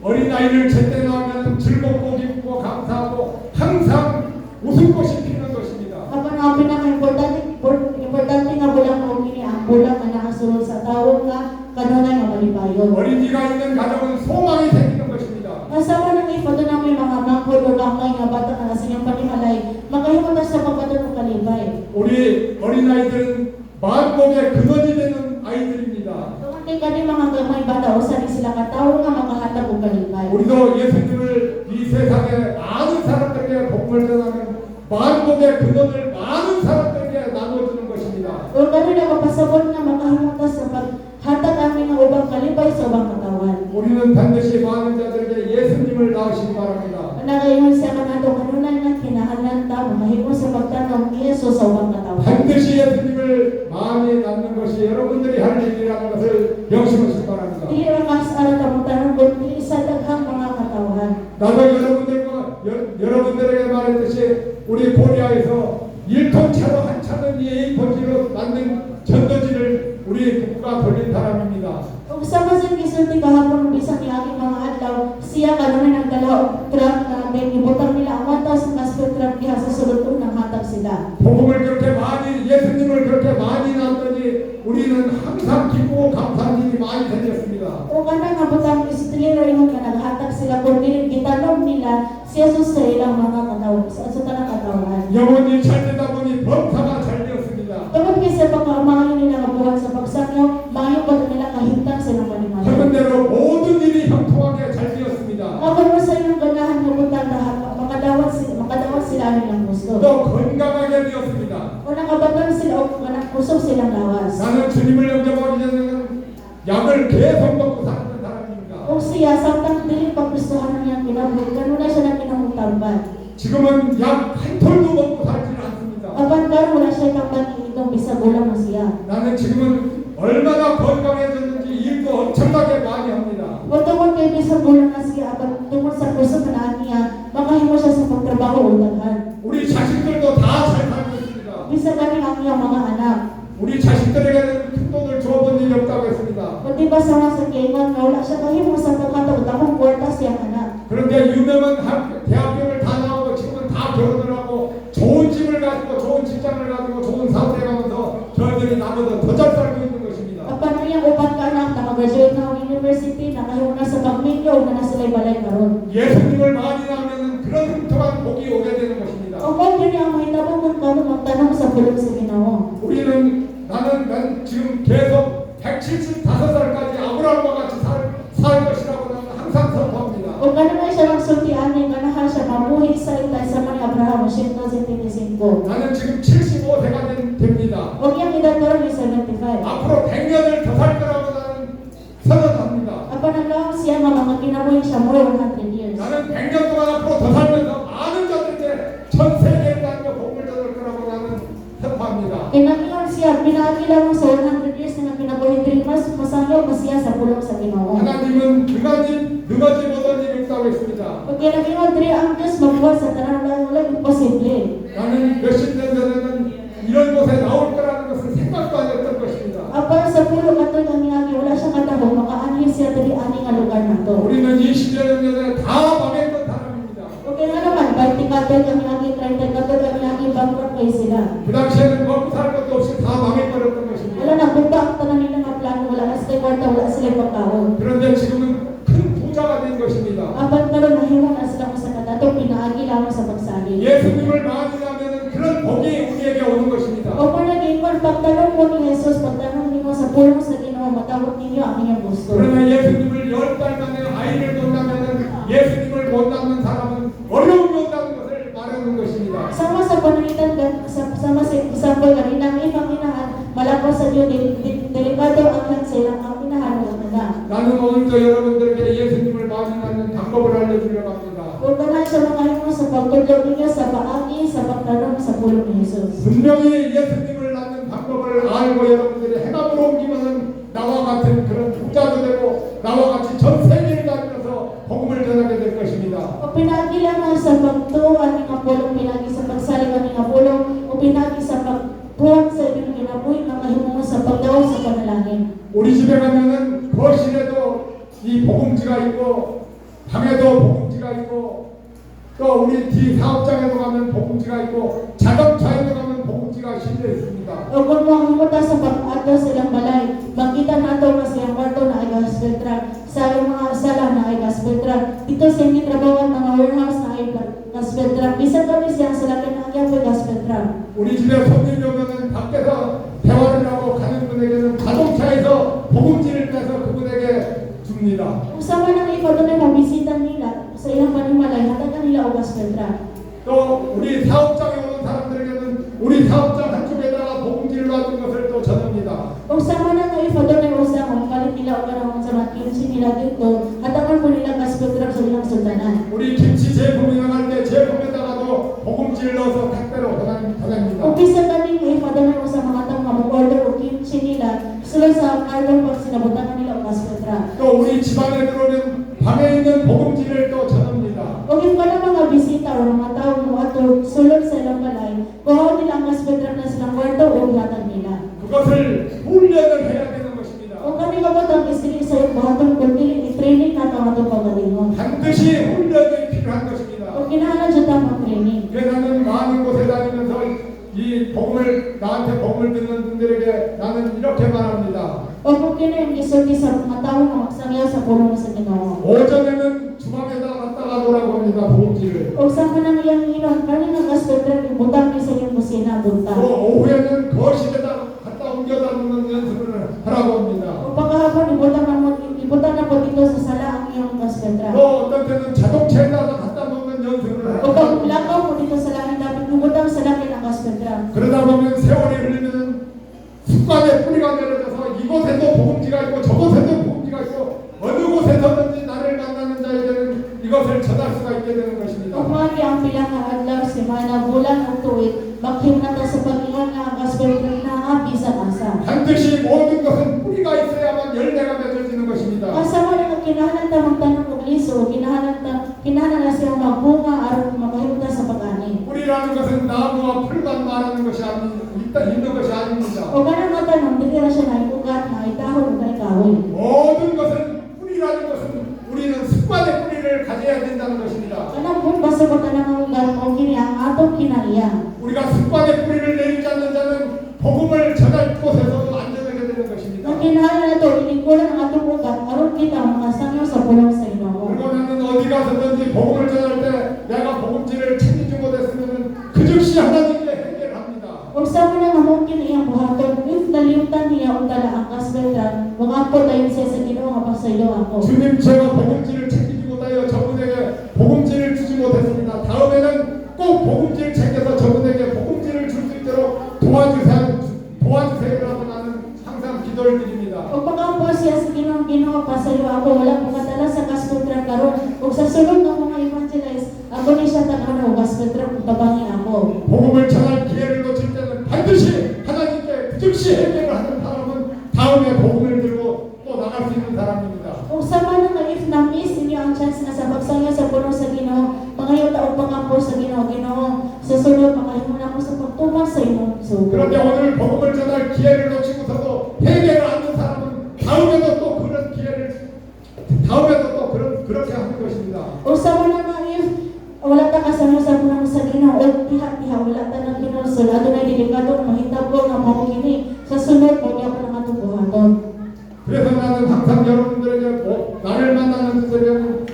어린아이를 제때 낳으면 즐겁고 기쁘고 감사하고 항상 웃음꽃이 피는 것입니다. Kapag ang pinaka-importante nga bulang mo kini ang bulang nga nakasulod sa tao nga kanunay nga malipayon. 어린이가 있는 가정은 소망이 생기는 것입니다. Kasama nang ipato na may mga mangkod o gamay nga bata nga nasa iyang panimalay, makahimutas sa pagbato ng kalibay. 우리 어린아이들은 만복의 근원이 되는 아이들입니다. Tungkol kani mga gamay bata o saan sila katao nga makahatag og kalibay. 우리도 예수님을 이 세상에 많은 사람들에게 복음을 전하면 만복의 근원을 많은 사람들에게 나눠주는 것입니다. O kani na mapasabot nga makahimutas sa paghatag amin nga ubang kalibay sa ubang katawan. 우리는 반드시 많은 자들에게 예수님을 낳으시기 바랍니다. Nagayon siya kanato kanunay nga kinahanglan ta mahimo sa pagtanong ni Jesus sa ubang katawan. 반드시 예수님을 많이 낳는 것이 여러분들이 할 일이라는 것을 명심하시기 바랍니다. Dili ra kasara ta mo tanong kun dili sa daghang mga katawan. 나도 여러분들에게 말했듯이 우리 코리아에서 1톤차로 한 차는 A4G로 만든 전도지를 우리 국가 돌린 사람입니다. Kung sa masin gisulti kahapon bisan ni aking mga adlaw, siya kanunay nagdala og truck na may ibutang nila ang 1,000 gospel truck diha sa sulod ng hatag 복음을 그렇게 많이 예수님을 그렇게 많이 낳더니 우리는 항상 기쁘고 감사한 일이 많이 생겼습니다. O kana nga butang istriro ingon nga naghatag sila kung dili gitanong nila si Jesus sa ilang mga katawan, sa tanang katawan. 영혼이 잘 되다 보니 범사가 잘 되었습니다. Tungod kasi pagkaamahan nila nga buwan sa pagsakyo, maayo pa nila kahintang sa ilang panimanan. 하는대로 모든 일이 형통하게 잘 되었습니다. Ako mo sa ilang ganahan nga butang lahat, makadawat sila nilang gusto. 또 건강하게 되었습니다. O nakabaton sila o kusog silang lawas. 나는 주님을 영접하기 전에는 약을 계속 먹고 살았던 사람입니다. O siya, samtang dili paggustuhan na niyang kinabuhi, ganun na siya na kinamutambal. 지금은 약 한 톨도 먹고 살지는 않습니다. Apan karon wala siya tambal itong bisag ulam mo siya. 나는 지금은 얼마나 건강해졌는지 일도 엄청나게 많이 합니다. O tungkol kay bisag ulam na siya, apan tungkol sa kusog na niya, makahimo siya sa pagtrabaho o daghan. 우리 자식들도 다 잘 살고 있습니다. Bisag kami ang iyong mga anak. 우리 자식들에게는 큰 돈을 주어본 일이 없다고 했습니다. O diba sa mga sakingan nga wala siya kahimo sa pagkataon, akong kwarta siyang anak. 그런데 유명한 대학교를 다 나오고 지금은 다 결혼을 하고 좋은 집을 가지고 좋은 직장을 가지고 좋은 사업에 가면서 저희들이 나보다 더 잘 살고 있는 것입니다. Apan iyang upat ka anak, nakagraduate na ang university, nakahimo na sa pamilya o na nasa balay karon. 예수님을 많이 낳으면 그런 흠통한 복이 오게 되는 것입니다. O kung yun ang mahitabo kung kamo magtanong sa bulong sa Ginoo. 난 지금 계속 175살까지 아브라함과 같이 살 것이라고 나는 항상 선포합니다. O gano'n na siya ng sultian ni ganahan siya mamuhi sa itay sa mga Abraham 175. 나는 지금 75세가 됩니다. O iyang edad karon ay 75. 앞으로 100년을 더 살 거라고 나는 선언합니다. Apan ang laong siya nga mga kinabuhi siya more 100 years. 나는 100년 동안 앞으로 더 살면서 많은 자들에게 전 세계에 다니며 복음을 전할 거라고 나는 선포합니다. Kinakiyon siya, pinakila mo sa 100 years na kinabuhi din mas masayo pa siya sa bulong sa Ginoo. 하나님은 능하지 못한 일이 없다고 했습니다. O kinakiyon diri ang Diyos magbuhat sa tanan wala imposible. 나는 몇십 년 전에는 이런 곳에 나올 거라는 것을 생각도 안 했던 것입니다. Apan sa pulo kato ng niyagi, wala siya katabo, makaanhin siya diri ani nga lugar na to. 우리는 20년 전에 다 망했던 사람입니다. Okay nga naman, 20 kato ng niyagi, 30 kato ng niyagi, bankrupt kayo sila. 그 당시에는 먹고 살 것도 없이 다 망해버렸던 것입니다. Wala na, bumba ang tanan nila nga plano, wala na sila kwarta, wala sila pagkaon. 그런데 지금은 큰 부자가 된 것입니다. Apan karon nahimo na sila ko sa kadato, pinaagi lamang sa pagsali. 예수님을 많이 하면 그런 복이 우리에게 오는 것입니다. O kung nag-ingon, pagtanong mo ni Jesus, pagtanong mo sa pulong sa Ginoo, matawag ninyo ang inyong gusto. 그러나 예수님을 10달 만에 아이를 못 낳으면 예수님을 못 낳는 사람은 어려움이 온다는 것을 말하는 것입니다. Sama sa panalitan, sama sa example kanina, ang ibang inahan, malapos sa Diyo, delikado ang lang sa ilang ang inahan ng mga. 나는 오늘도 여러분들에게 예수님을 많이 낳는 방법을 알려주려고 합니다. Kung tanan siya mga imo sa pagtudlo ninyo sa paagi, sa pagtanong sa pulong ni Jesus. 분명히 예수님을 낳는 방법을 알고 여러분들이 행함으로 옮기면 나와 같은 그런 부자도 되고 나와 같이 전 세계를 다니면서 복음을 전하게 될 것입니다. O pinagi lamang sa pagtuan ng pulong, pinagi sa pagsalikan ng pulong, o pinagi sa pagbuhat sa inyong kinabuhi, mga himungo sa pagdaw sa panalangin. 우리 집에 가면은 거실에도 이 복음지가 있고 방에도 복음지가 있고 또 우리 뒤 사업장에도 가면 복음지가 있고 자동차에도 가면 복음지가 실려 있습니다. O kung mga himuta sa pag-ato silang balay, makita nato nga silang kwarto na ay gospel truck, sa iyong mga sala na ay gospel truck, dito sa hindi trabawan mga warehouse na ay gospel truck, bisan kami siyang salakin na ang gospel truck. 우리 집에 손님 오면은 밖에서 대화를 하고 가는 분에게는 자동차에서 복음지를 빼서 그분에게 줍니다. Kung sama nang ikaw doon ay mabisita nila sa ilang panimalay, hatagan nila o gospel truck. 또 우리 사업장에 오는 사람들에게는 우리 사업장 한쪽에다가 복음지를 놔둔 것을 또 전합니다. Kung sama nang ikaw doon ay usang, kung kalit nila o kanang sa mga kimchi nila dito, hatagan po nila gospel truck sa ilang sultanan. 우리 김치 제품이 나갈 때 제품에다가도 복음지를 넣어서 택배로 보냅니다. Kung bisa kami ng ikaw doon ay usang mga tao mag-order o kimchi nila, sila sa carbon pag sinabutan nila o gospel truck. 또 우리 집안에 들어오면 방에 있는 복음지를 또 전합니다. Kung yung ka mga bisita o mga tao mo ato sulod sa ilang balay, kuhaw nila ang gospel truck na silang kwarto o ihatag nila. 그것을 훈련을 해야 되는 것입니다. Kung kami kapatang istili sa iyo, bahatong kundi, i-training na ito ang atong pagalingon. 반드시 훈련이 필요한 것입니다. Kung kinahanglan siya tamang training. 나는 많은 곳에 다니면서 이 이 복음을 나한테 복음을 듣는 분들에게 나는 이렇게 말합니다. O kung kini ang gisulti sa mga tao na magsangyaw sa pulong sa Ginoo. 오전에는 주방에다 갔다가 놓으라고 합니다. 복음지를. O sa manang iyang inon, kani nga gospel tract ibutang ni sa iyong kusina 또 bunta. 오후에는 거실에다 갖다 옮겨다 놓는 연습을 하라고 합니다. O pagkahapon ibutang na po dito sa sala ang iyong gospel tract. 또 어떤 때는 자동차에다 갖다 놓는 연습을 O pag 하라고 합니다. lakaw mo dito sa langit, dapat ibutang sa langit ang gospel tract. 그러다 보면 세월이 흘리면 습관의 뿌리가 내려져서 이곳에도 복음지가 있고 저곳에도 복음지가 있고 어느 곳에서든지 나를 만나는 자에게는 이것을 전할 수가 있게 되는 것입니다. O mali ang pilang nga adlaw, semana, bulan o tuig, maghimnata sa pag-ingon nga ang gospel tract na nga bisan asa. 반드시 모든 것은 뿌리가 있어야만 열매가 맺어지는 것입니다. Asa man ang kinahanglan ta magtanong og liso, kinahanglan na siya magbunga aron makahimta sa pag-ani. 뿌리라는 것은 나무와 풀만 말하는 것이 있는 것이 아닙니다. O ganang nga tanong, dili ra siya naiugat na itahon o kaikahoy. 모든 것은 뿌리라는 것은 우리는 습관의 뿌리를 가져야 된다는 것입니다. Kanang kung basa ko tanang ugat o kini ang atong kinaiya. 우리가 습관의 뿌리를 내리지 않는 자는 복음을 전할 곳에서도 안 전하게 되는 것입니다. Ang kinahanglan nato inigulan ang atong ugat aron kita makasangyo sa pulong sa Ginoo. 그리고 나는 어디 가서든지 복음을 전할 때 내가 복음지를 챙기지 못했으면 그 즉시 하나님께 해결합니다. O sa mo nga mungkin iyang buhaton, if nalimutan niya o tala ang gospel tract, mga po tayo siya sa Ginoo nga pasaylo ako. 주님 제가 복음지를 챙기지 못하여 저분에게 복음지를 주지 못했습니다. 다음에는 꼭 복음지를 챙겨서 저분에게 복음지를 줄 수 있도록 도와주세요라고 나는 항상 기도를 드립니다. O pagkampo siya sa Ginoo pasaylo ako, wala po katala sa gospel tract karon. O sa sulod ng mga evangelize, ako ni siya tagana o gospel tract tabangi ako. 복음을 전할 기회를 놓칠 때는 반드시 하나님께 그 즉시 해결을 하는 사람은 다음에 복음을 들고 또 나갈 수 있는 사람입니다. Kung sama na nga if na-miss ninyo ang chance na sa pagsangyo sa pulong sa Ginoo, pangayo ta o pagkampo sa Ginoo, sa sulod makahimo na mo sa pagtuman sa imong sugo. 그런데 오늘 복음을 전할 기회를 놓치고서도 해결을 하는 사람은 다음에도 또 그렇게 하는 것입니다. O sama na nga if wala ta kasama sa pulong sa Ginoo, o tiha-tiha wala ta ng kinulsol, adunay delikado nga mahitabo nga mao kini sa sulod mo niya ko nang atong buhaton. 그래서 나는 항상 여러분들에게 나를 만나는 분들에게는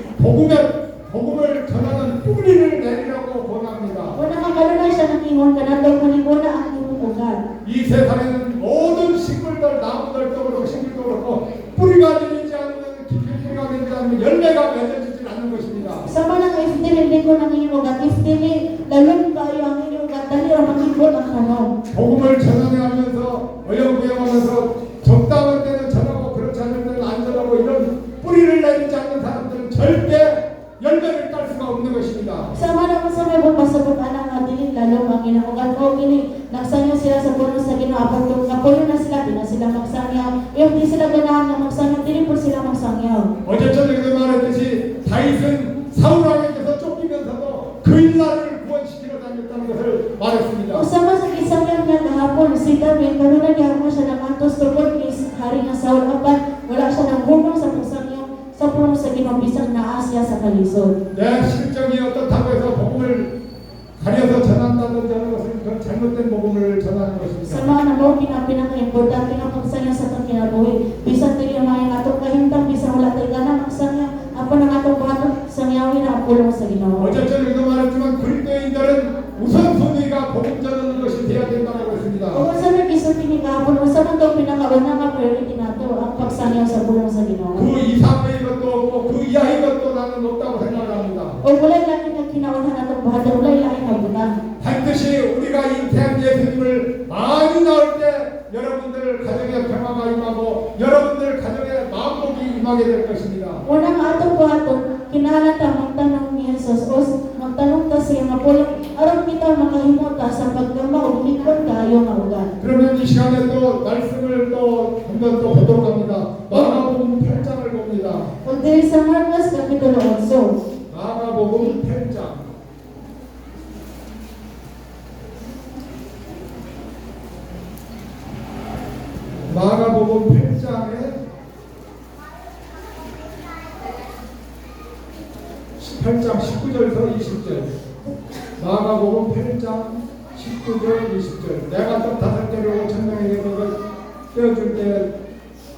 복음을 전하는 뿌리를 내리라고 권합니다. Kung nakakalunay siya ng ingon ka na daw maniguna ang imong ugat. 이 세상에는 모든 식물들, 나무들도 그렇고 식물도 그렇고 뿌리가 내리지 않으면 깊이 뿌리가 내리지 않으면 열매가 맺어지지 않는 것입니다. Sama na nga if dili ko ng inyong ugat, if dili lalong kayo ang inyong ugat, dali ra maghibot ang kanon. 복음을 전하면서 어영부영하면서 적당한 때는 전하고 그렇지 않을 때는 안 전하고 이런 뿌리를 내리지 않는 사람들은 절대 열매를 딸 수가 없는 것입니다. Sama na sa may pasabot ana nga dili lalong ang inyong ugat o kini nagsangyo sila sa pulong sa Ginoo apan kung napulo na sila di na sila magsangyo. If di sila ganahan na magsangyo, dili po sila magsangyo. 어제 저녁에 말했듯이 다윗은 사울 왕에게서 쫓기면서도 그 일날을 구원시키러 다녔다는 것을 말했습니다. Usama sa kisangyan nga kahapon, si David, kanunan niya mo siya ng antos tungkol kay hari nga Saul apan wala siya ng humong sa pagsangyo sa pulong sa Ginoo bisan naa siya sa kalisod. 내 실정이 어떻다고 해서 복음을 가려서 전한다든지 하는 것은 그건 잘못된 복음을 전하는 것입니다. Sama na mo pinaka-importante nga pagsangyo sa itong kinabuhi. Bisan dili may atong kahimtang, bisan wala tayo ganang magsangyo, apan ang atong buhaton sangyawin na ang pulong sa Ginoo. 어제 저녁에도 말했지만 그리스도인들은 우선순위가 복음 전하는 것이 되어야 된다고 했습니다. Kung saan nag-isulti ni kahapon, kung saan ito pinaka-una nga priority nato ang pagsangyo sa pulong sa Ginoo. 그 이상의 것도 없고 그 이하의 것도 나는 없다고 생각합니다. O walay lang na kinaunan atong buhaton, walay lang na butang. 반드시 우리가 이 태양 예수님을 많이 나올 때 여러분들 가정에 평화가 임하고 여러분들 가정에 마음복이 임하게 될 것입니다. Unang atong buhaton, kinahanglan ta magtanong ni Jesus o magtanong ta siya nga pulong aron kita makahimota sa pagkama o likod kayo nga ugat. 그러면 이 시간에 또 말씀을 또 한 번 또 보도록 합니다. 마가복음 8장을 봅니다. Kung diri sa Marcos Kapitulo 11, 마가복음 8장. 마가복음 8장에 18장 19절에서 20절. 마가복음 8장 19 19절 20절 내가 또 5개로 5,000명에게 떼어줄 때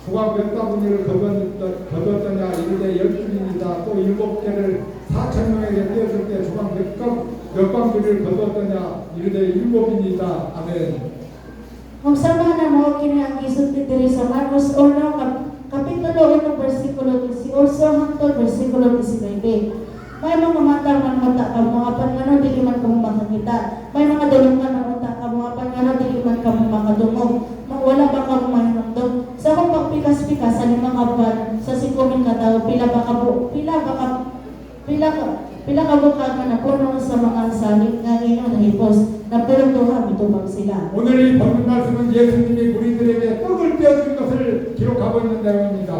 조각 몇 가구니를 거뒀더냐 이르되 12인이다. 또 7개를 4,000명에게 떼어줄 때 조각 몇 가구니를 거뒀더냐 이르되 7인이다. 아멘. Kung sama na mo kini ang gisulti diri sa Marcos 1 kapitulo 1 bersikulo 18 hangtod bersikulo 19. May mga matang man mata ka mga pangano dili man kamo makakita. May mga dalungan man mata ka mga pangano dili man kamo makadungog. Wala ba kamo manunod? Sa akong pagpikas-pikas sa limang apan sa 5,000 ka tawo pila ka bukag na napuno sa mga saling nga ngayon na hipos na pulong duha mitubag sila. 오늘 이 본문 말씀은 예수님이 우리들에게 떡을 떼어준 것을 기록하고 있는 내용입니다.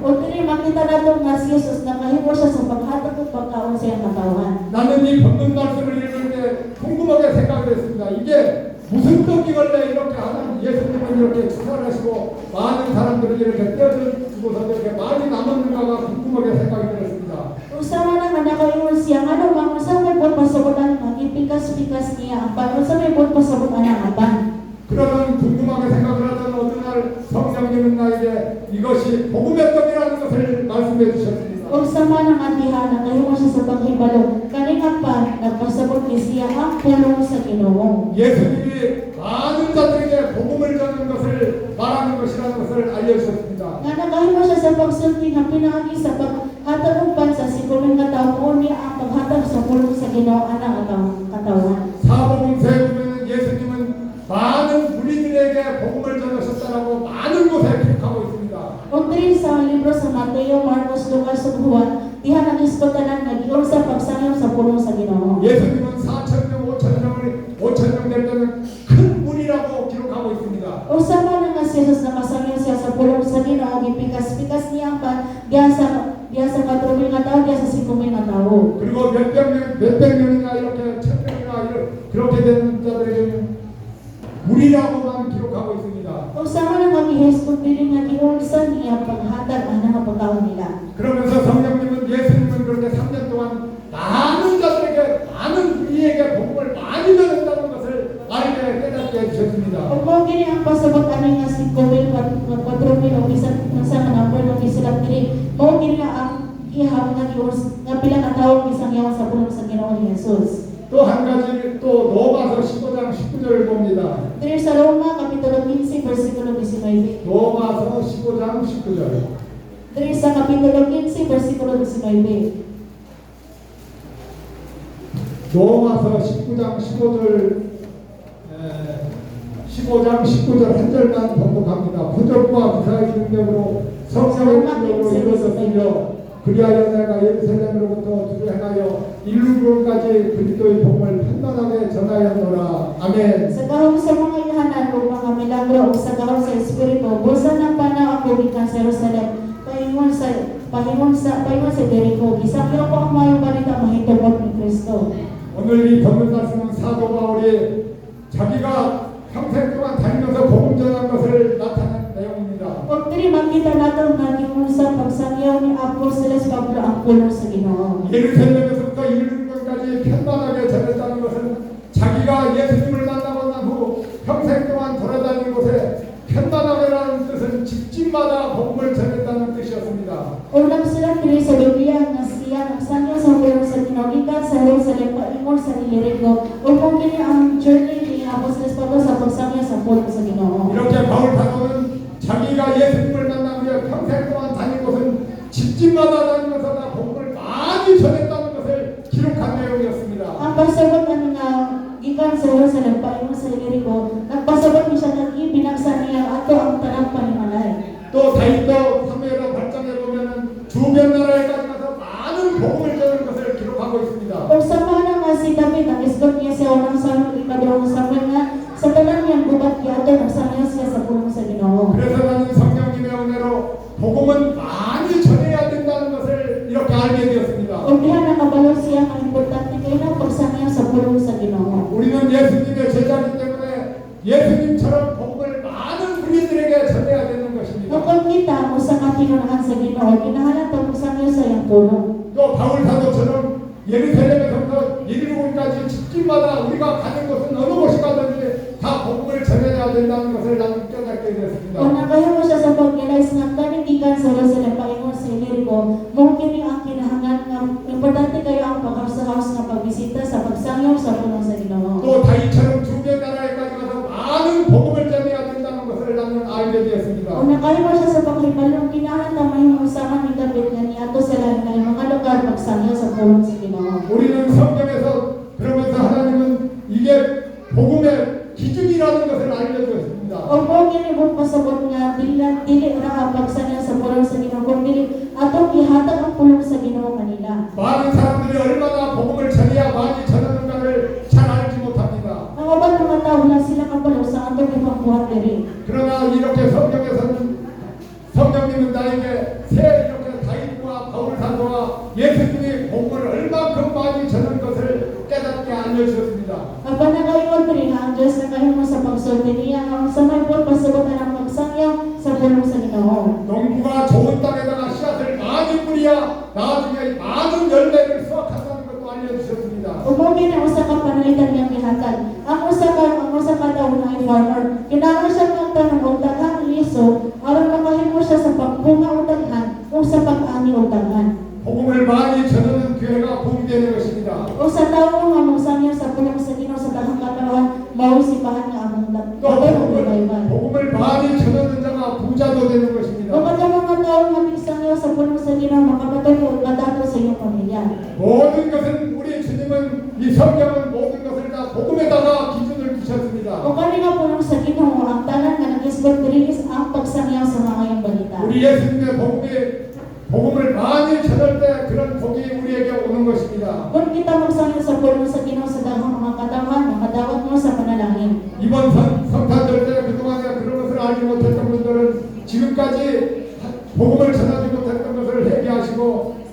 O dili makita nato nga si Jesus nakahimo siya sa paghatag ug pagkaon sa iyang katawan. 나는 이 본문 말씀을 읽을 때 궁금하게 생각을 했습니다. 이게 무슨 떡이길래 이렇게 하는 예수님은 이렇게 축사하시고 많은 사람들을 이렇게 떼어주고서 이렇게 많이 남았는가가 궁금하게 생각이 들었습니다. Usama na manakaingon siya nga naman sa may buwan pasabutan magipikas-pikas niya ang paano sa may buwan pasabutan ang aban. 그러던 궁금하게 생각을 하던 어느 날 성령님은 나에게 이것이 복음의 떡이라는 것을 말씀해 주셨습니다. Usama ng atihan nakahimo siya sa paghibalo kaning apan nagpasabot ni siya ang pulong sa Ginoo. 예수님이 많은 자들에게 복음을 전하는 것을 말하는 것이라는 것을 알려주셨습니다. Nga nakahimo siya sa pagsulti nga pinaagi sa paghatag ug pansa si kulong nga tawo niya ang paghatag sa pulong sa Ginoo anang katawan. 사복음 세 보면 예수님은 많은 무리들에게 복음을 전하셨다라고 많은 곳에 기록하고 있습니다. Kung diri sa libro sa Mateo, Marcos, Lucas ug Juan, diha nag-iskotanan nga giun sa pagsangyo sa pulong sa Ginoo. 예수님은 4,000명, 5,000명 될 때는 큰 무리라고 기록하고 있습니다. Usama na nga si Jesus nakasangyo siya sa pulong sa Ginoo, gipikas-pikas niya ang pan diha sa 4,000 nga tawo, diha sa 5,000 nga tawo. 그리고 몇백 명이나 이렇게 1,000명이나 그렇게 되는 자들에게는 무리라고만 기록하고 있습니다. Usama na nga ni Jesus kung dili nga giun sa niya paghatag anang pagkaon nila. 그러면서 성령님은 예수님은 그렇게 3년 동안 많은 자들에게 많은 무리에게 복음을 많이 전했다는 것을 알게 깨닫게 해주셨습니다. Kung mo gini ang pasabot ani nga 5,000 4,000 o bisan sa number ng isulap diri, mo gini nga ang ihap nga giun nga pila ka tawo isang yawa sa pulong sa Ginoo ni Jesus. 또 한 가지 또 로마서 15장 19절을 봅니다. Diri sa Roma kapitulo 15 bersikulo 19. 로마서 15장 19절. Diri sa kapitulo 15 bersikulo 19. 로마서 19장 15절 한 절만 번복합니다. 부적과 부사의 능력으로 성령의 능력으로 이루어졌으며 그리하여 내가 예루살렘으로부터 두루 행하여 일루론까지 그리스도의 복음을 판단하게 전하였노라. 아멘. Sa kahong sa mga ilahanan ug mga milagro ug sa kahong sa Espiritu, busa ng pana ako gikan sa Jerusalem, paingon sa Jericho, gisakyo ko ang mayong balita mahitungod ni Kristo. 오늘 이 본문 말씀은 사도 바울이 자기가 평생 동안 다니면서 복음 전한 것을 나타낸 내용입니다. Kung diri makita nato nga giun sa pagsangyaw ni Apostoles Pablo ang pulong sa Ginoo. 예루살렘에서부터 일루론까지 편만하게 전했다는 것은 자기가 예수님을 만나고 난 후 평생 동안 돌아다닌 곳에 편만하게라는 뜻은 집집마다 복음을 전했다는 뜻이었습니다. Unang sulat diri sa Biblia nga siya nagsangyaw sa pulong sa Ginoo gikan sa Jerusalem paingon sa Jericho. Ug kung kini ang journey ni Apostoles Pablo sa pagsangyaw sa pulong sa Ginoo. 이렇게 바울 사도는 자기가 예수님을 만난 후에 평생 동안 다닌 곳은 집집마다 다니면서 다 복음을 많이 전했다는 것을 기록한 내용이었습니다. Ang pagsabot ano nga gikan sa Jerusalem paingon sa Jericho, nagpasabot ni siya nga binagsa niya ato ang tanang panimalay. 또 다윗도 사무엘하 8장에 보면은 주변 나라에까지 가서 많은 복음을 전하는 것을 기록하고 있습니다. Kung sama na nga si David, ang iskot niya sa unang Samuel, ikadurong Samuel nga, sa tanan niyang gubat giato, nagsangyaw siya sa pulong sa Ginoo. 그래서 나는 성령님의 은혜로 복음은 많이 전해야 된다는 것을 이렇게 알게 되었습니다. Kung diha nakabalo siya, ang importante kayo na pagsangyaw sa pulong sa Ginoo. 우리는 예수님의 제자이기 때문에 예수님처럼 복음을 많은 우리들에게 전해야 되는 것입니다. Kung kita mo sa katinunaan sa Ginoo, kinahanglan ta magsangyaw sa iyang pulong. 또 바울 사도처럼 예루살렘에서부터 예루살렘까지 집집마다 우리가 가는 곳은 어느 곳이 가든지 된다는 것을 나는 깨닫게 됐습니다. Kung nakahimo siya sa pag-realize nga kaning gikan sa Rosal ang Panginoon sa Ilirico, mungkin ang kinahanglan nga importante kayo ang pag-house nga pagbisita sa pagsangyaw sa pulong sa Ginoo. 또 다윗처럼 주변 나라에까지 가서 많은 복음을 전해야 된다는 것을 나는 알게 되었습니다. Kung nakahimo siya sa paghibalong, kinahanglan na mahimong usahan ni David nga niadto sa lain ng mga lugar pagsangyaw sa pulong sa Ginoo. 우리는 성경에서 그러면서 하나님은 이게 복음의 기준이라는 것을 알려주었습니다. O kung ginibong pasabot nga dili ra pagsangyaw sa pulong sa Ginoo, kung dili atong ihatag ang pulong sa Ginoo kanila. 많은 사람들이 얼마나 복음을 전해야 많이 전하는가를 잘 알지 못합니다. Ang uban mga tao na sila kabalo sa atong ipangbuhat diri. 그러나 이렇게 성경에서는 성령님은 나에게 새 이렇게 다윗과 바울 사도와 예수님이 복음을 얼만큼 많이 전한 것을 깨닫게 알려주셨습니다. Kapag nakaingon diri nga ang Diyos nakahimo sa pagsulti niya ang samay po pasabotan ang pagsangyaw sa pulong sa Ginoo. 농부가 좋은 땅에다가 씨앗을 많이 뿌려야 나중에 많은 열매를 수확한다는 것도 알려주셨습니다. Umugin ang usa ka panalitan niyang gihatag. Ang usa ka daw na farmer, kinahanglan siya magtanong og daghang liso aron makahimo siya sa pagbunga og daghan o sa pag-ani og daghan. 복음을 많이 전하는 교회가 복이 되는 것입니다. O sa tawo nga mogsangyaw sa pulong sa Ginoo sa daghang katawan, mao sipahan nga among 또 revival. 복음을 많이 전하는 자가 부자도 되는 O 것입니다. kada mga tao nga migsangyaw sa pulong sa Ginoo makapatay og kadato sa iyong pamilya. 모든 것은 우리 주님은 이 성경은 모든 것을 다 복음에다가 기준을 두셨습니다. O kani nga pulong sa Ginoo ang tanan nga nag-isbot diri is ang pagsangyaw sa mga iyong balita. 우리 예수님의 복음을 많이 전할 때 그런 복이 우리에게 오는 것입니다. Kung kita magsangyaw sa pulong sa Ginoo sa daghang mga katawan, makadawat mo sa panalangin. 이번 성탄절 때 그동안에 그런 것을 알지 못했던 분들은 지금까지 복음을 전하지 못했던 것을 회개하시고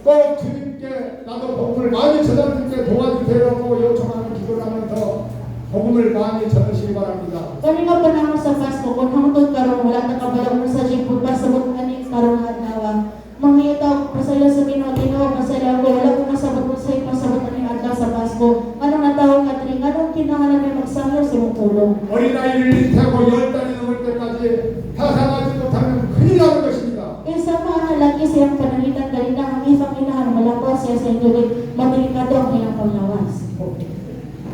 꼭 주님께 나도 복음을 많이 전하는 데 도와주세요라고 요청하는 기도를 하면서 복음을 많이 전하시기 바랍니다. Kani nga panahon sa Pasko, kung hangtod karon wala ta kabalo mo sa jipod pasabot ani karon nga adlaw. Mangita pasaylo sa Ginoo, Ginoo pasaylo ko wala ko masabot mo sa pasabot ani adlaw sa Pasko. Ano nga tawo nga diri nganong kinahanglan may magsangyaw sa imong pulong. 어린아이를 잉태하고 10달이 넘을 때까지 타산하지 못하면 큰일 나는 것입니다. Kaysa mga laki siyang panalitan dali na ang ipanginahan malapas siya sa tubig, madelikado ang iyang panglawas.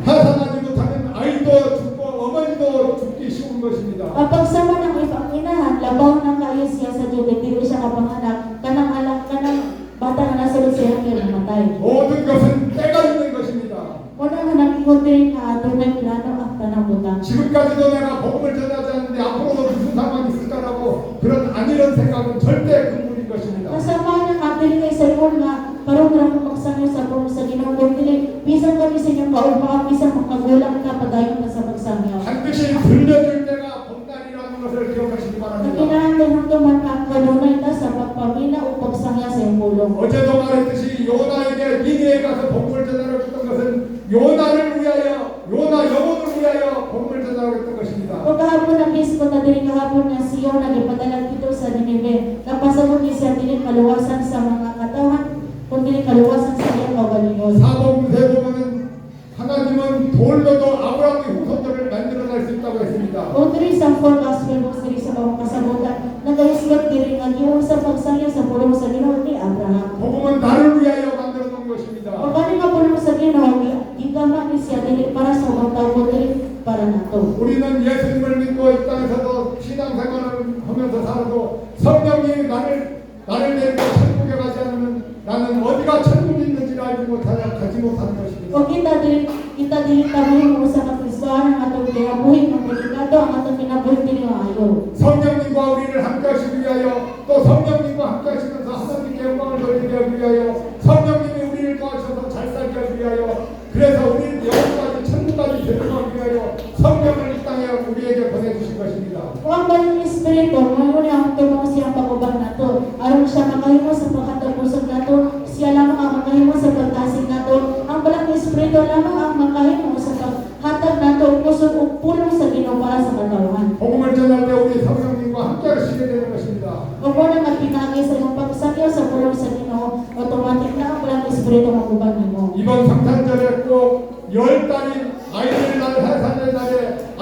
타산하지 못하면 아이도 죽고 어머니도 죽기 쉬운 것입니다. Kapag sama ng ipanginahan, labaw na kayo siya sa tubig, dili siya kapanganak, kanang alak, kanang bata na nasulod siya kaya namatay. 모든 것은 때가 있는 것입니다. Muna nga nag-ingon din nga ato na plano ang tanang butang. 지금까지도 내가 복음을 전하지 않는데 앞으로도 무슨 상황이 있을까라고 그런 아니런 생각은 절대 그물인 것입니다. Kasama ng atin kay Simon nga, parang lang magsangyo sa pulong sa Ginoo, kung dili, bisan kami sa inyong kaupaan, bisan makagulang ka, padayon ka sa pagsangyo. 반드시 들려줄 때가 봄날이라는 것을 기억하시기 Ang 바랍니다. kinahanglan ng tuman ang kanunay na sa pagpamina o pagsangya sa iyong pulong. 어제도 말했듯이 요나에게 니네에 가서 복음을 전하라고 했던 것은 요나를 위하여 요나 영혼을 위하여 복음을 전하라고 했던 것입니다. Kung kahapon ang isip ko na dili kahapon nga siyo nagipadalag dito sa Nineveh, kapasabot niya siya dili kaluwasan sa mga katawan, kung dili kaluwasan sa iyong kaugalingon. 사복음서에 보면은 하나님은 돌로도 아브라함의 후손들을 만들어낼 수 있다고 했습니다. Kung diri sa 4 gospel books diri sa mga kasabutan, nagaisgot diri nga giyon sa pagsangya sa pulong sa Ginoo ni Abraham. 복음은 나를 위하여 만들어 놓은 것입니다. O kani nga pulong sa Ginoo, gigama ni siya dili para sa mga tao, dili para nato. 우리는 예수님을 믿고 이 땅에서도 신앙생활을 하면서 살아도 성령이 나를 데리고 천국에 가지 않으면 나는 어디가 천국이 있는지를 알지 못하여 가지 못하는 것입니다. O kita dili tabuhin mo sa Kristohan ang atong kinabuhi ng delikado ang atong kinabuhi dili maayo. 성령님과 우리를 함께 하시기 위하여 또 성령님과 함께 하시면서 하나님께 영광을 돌리게 하기 위하여 성령님이 우리를 도와주셔서 잘 살게 하기 위하여 그래서 우리를 영혼까지 천국까지 데려가기 위하여 성령을 이 땅에 우리에게 보내주신 것입니다. Kung ang Banal Espiritu, ngayon ang tulong siyang pagubang nato. Aron siya makahimo sa paghatag pusod nato, siya lamang ang makahimo sa pagtasig nato. Ang Banal Espiritu lamang ang makahimo sa paghatag nato, pusod o pulong sa Ginoo para sa katawhan. 복음을 전할 때 우리 성령님과 함께 하시게 되는 것입니다. Kung mo na magpinagi sa iyong pagsakyaw sa pulong sa Ginoo, automatic na ang Banal Espiritu magubang nimo. 이번 성탄절에 꼭 10달인 아이들 날 해산의 날에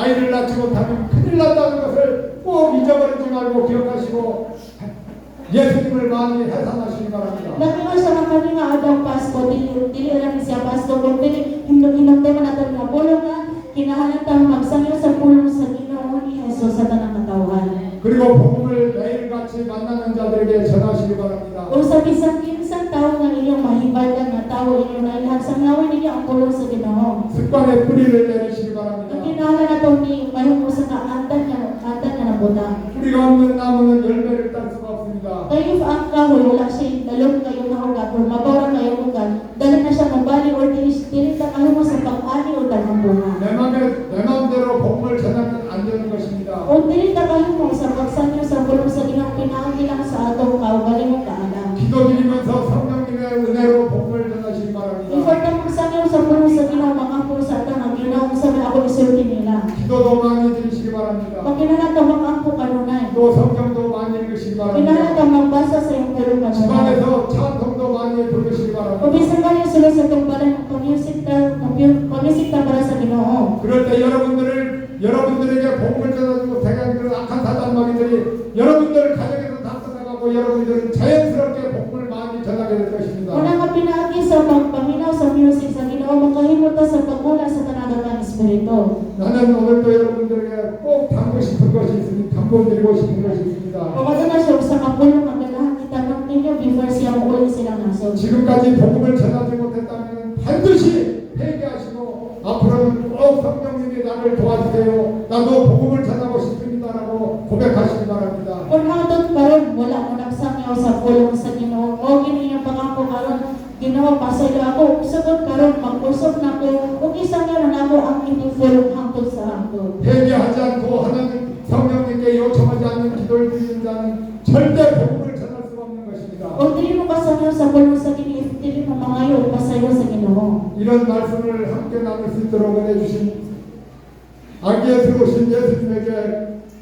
아이를 낳지 못하면 큰일 난다는 것을 꼭 잊어버리지 말고 기억하시고 예수님을 많이 해산하시기 바랍니다. Lagi nga sa mga kanya adang Pasko, dili lang siya Pasko, kung dili hindag-hindag natin nga pulong nga, kinahanglan magsangyo sa pulong sa Ginoo ni Jesus sa tanang katawan. 그리고 복음을 매일같이 만나는 자들에게 전하시기 바랍니다. O sa bisang kinsang tao nga inyong mahibaldan nga tao inyong nailhan sa ngawan ninyo ang pulong sa Ginoo. 습관의 뿌리를 내리시기 바랍니다. Ang kinahanglan na itong ni mayroon mo sa kaantan nga nabuta. 뿌리가 없는 나무는 열매를 딸 수가 없습니다. Kaya if ang kahoy wala siya dalong kayo na ugat o mabawang kayo ugat, dali na siya mabali o dili na kayo mo sa pag-ani o dalang bunga. 내 마음대로 복음을 전하면 안 되는 것입니다. O dili na kayo mo sa pagsangyo sa pulong sa Ginoo pinangilang sa atong kaugaling mo kaanam. 기도드리면서 성령님의 은혜로 복음을 전하시기 바랍니다. Before na magsangyo sa pulong sa Ginoo, mga po sa atong ang Ginoo sa mga ako isulti nila. 기도도 많이 드리시기 바랍니다. Pag kinahanglan mga po kanunay. 또 성경도 많이 읽으시기 Kinahanglan 바랍니다. magbasa sa iyong pulong kanunay. 집안에서 찬송도 많이 부르시기 바랍니다. O bisan kayo sila sa tumbalan ng pag-music para sa Ginoo. 그럴 때 여러분들에게 복음을 전하고 대강들 악한 사단마귀들이 여러분들 가정에서 다 떠나가고 여러분들은 자연스럽게 복음을 많이 전하게 될 것입니다. Una nga pinaagi sa pagpaminaw sa music sa Ginoo, makahimot sa pagmula sa tanadagang Espiritu. 나는 오늘도 여러분들에게 꼭 담고 싶은 것이 있습니다. 담보드리고 싶은 것이 있습니다. O kada na siya sa kapulong ang ganahan itanong ninyo before siya mauli silang naso. 지금까지 복음을 전하지 못했다면 반드시 회개하시고 앞으로는 꼭 성령님이 나를 도와주세요. 나도 복음을 전하고 싶습니다라고 고백하시기 바랍니다. Kung hangtod karon wala mo nagsangyaw sa pulong sa Ginoo, o gininyong pangako karon Ginoo pasaylo ako, sagot karon mag-usap na ko, ug isangyaw na ako ang inyong pulong hangtod sa hangtod. 회개하지 않고 하나님 성령님께 요청하지 않는 기도를 드리는 자는 절대 복음을 전할 수가 없는 것입니다. O dili mo kasangyaw sa pulong sa Ginoo, dili mo mangayo pasayo sa Ginoo. 이런 말씀을 함께 나눌 수 있도록 은혜 주신 아기에 들어오신 예수님에게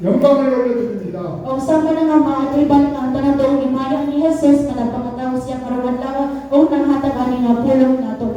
영광을 올려드립니다. O sama na nga mga tribal ang tanang doong imayang ni Jesus na napakatawa siya karawat lawa o nanghatag ani nga pulong nato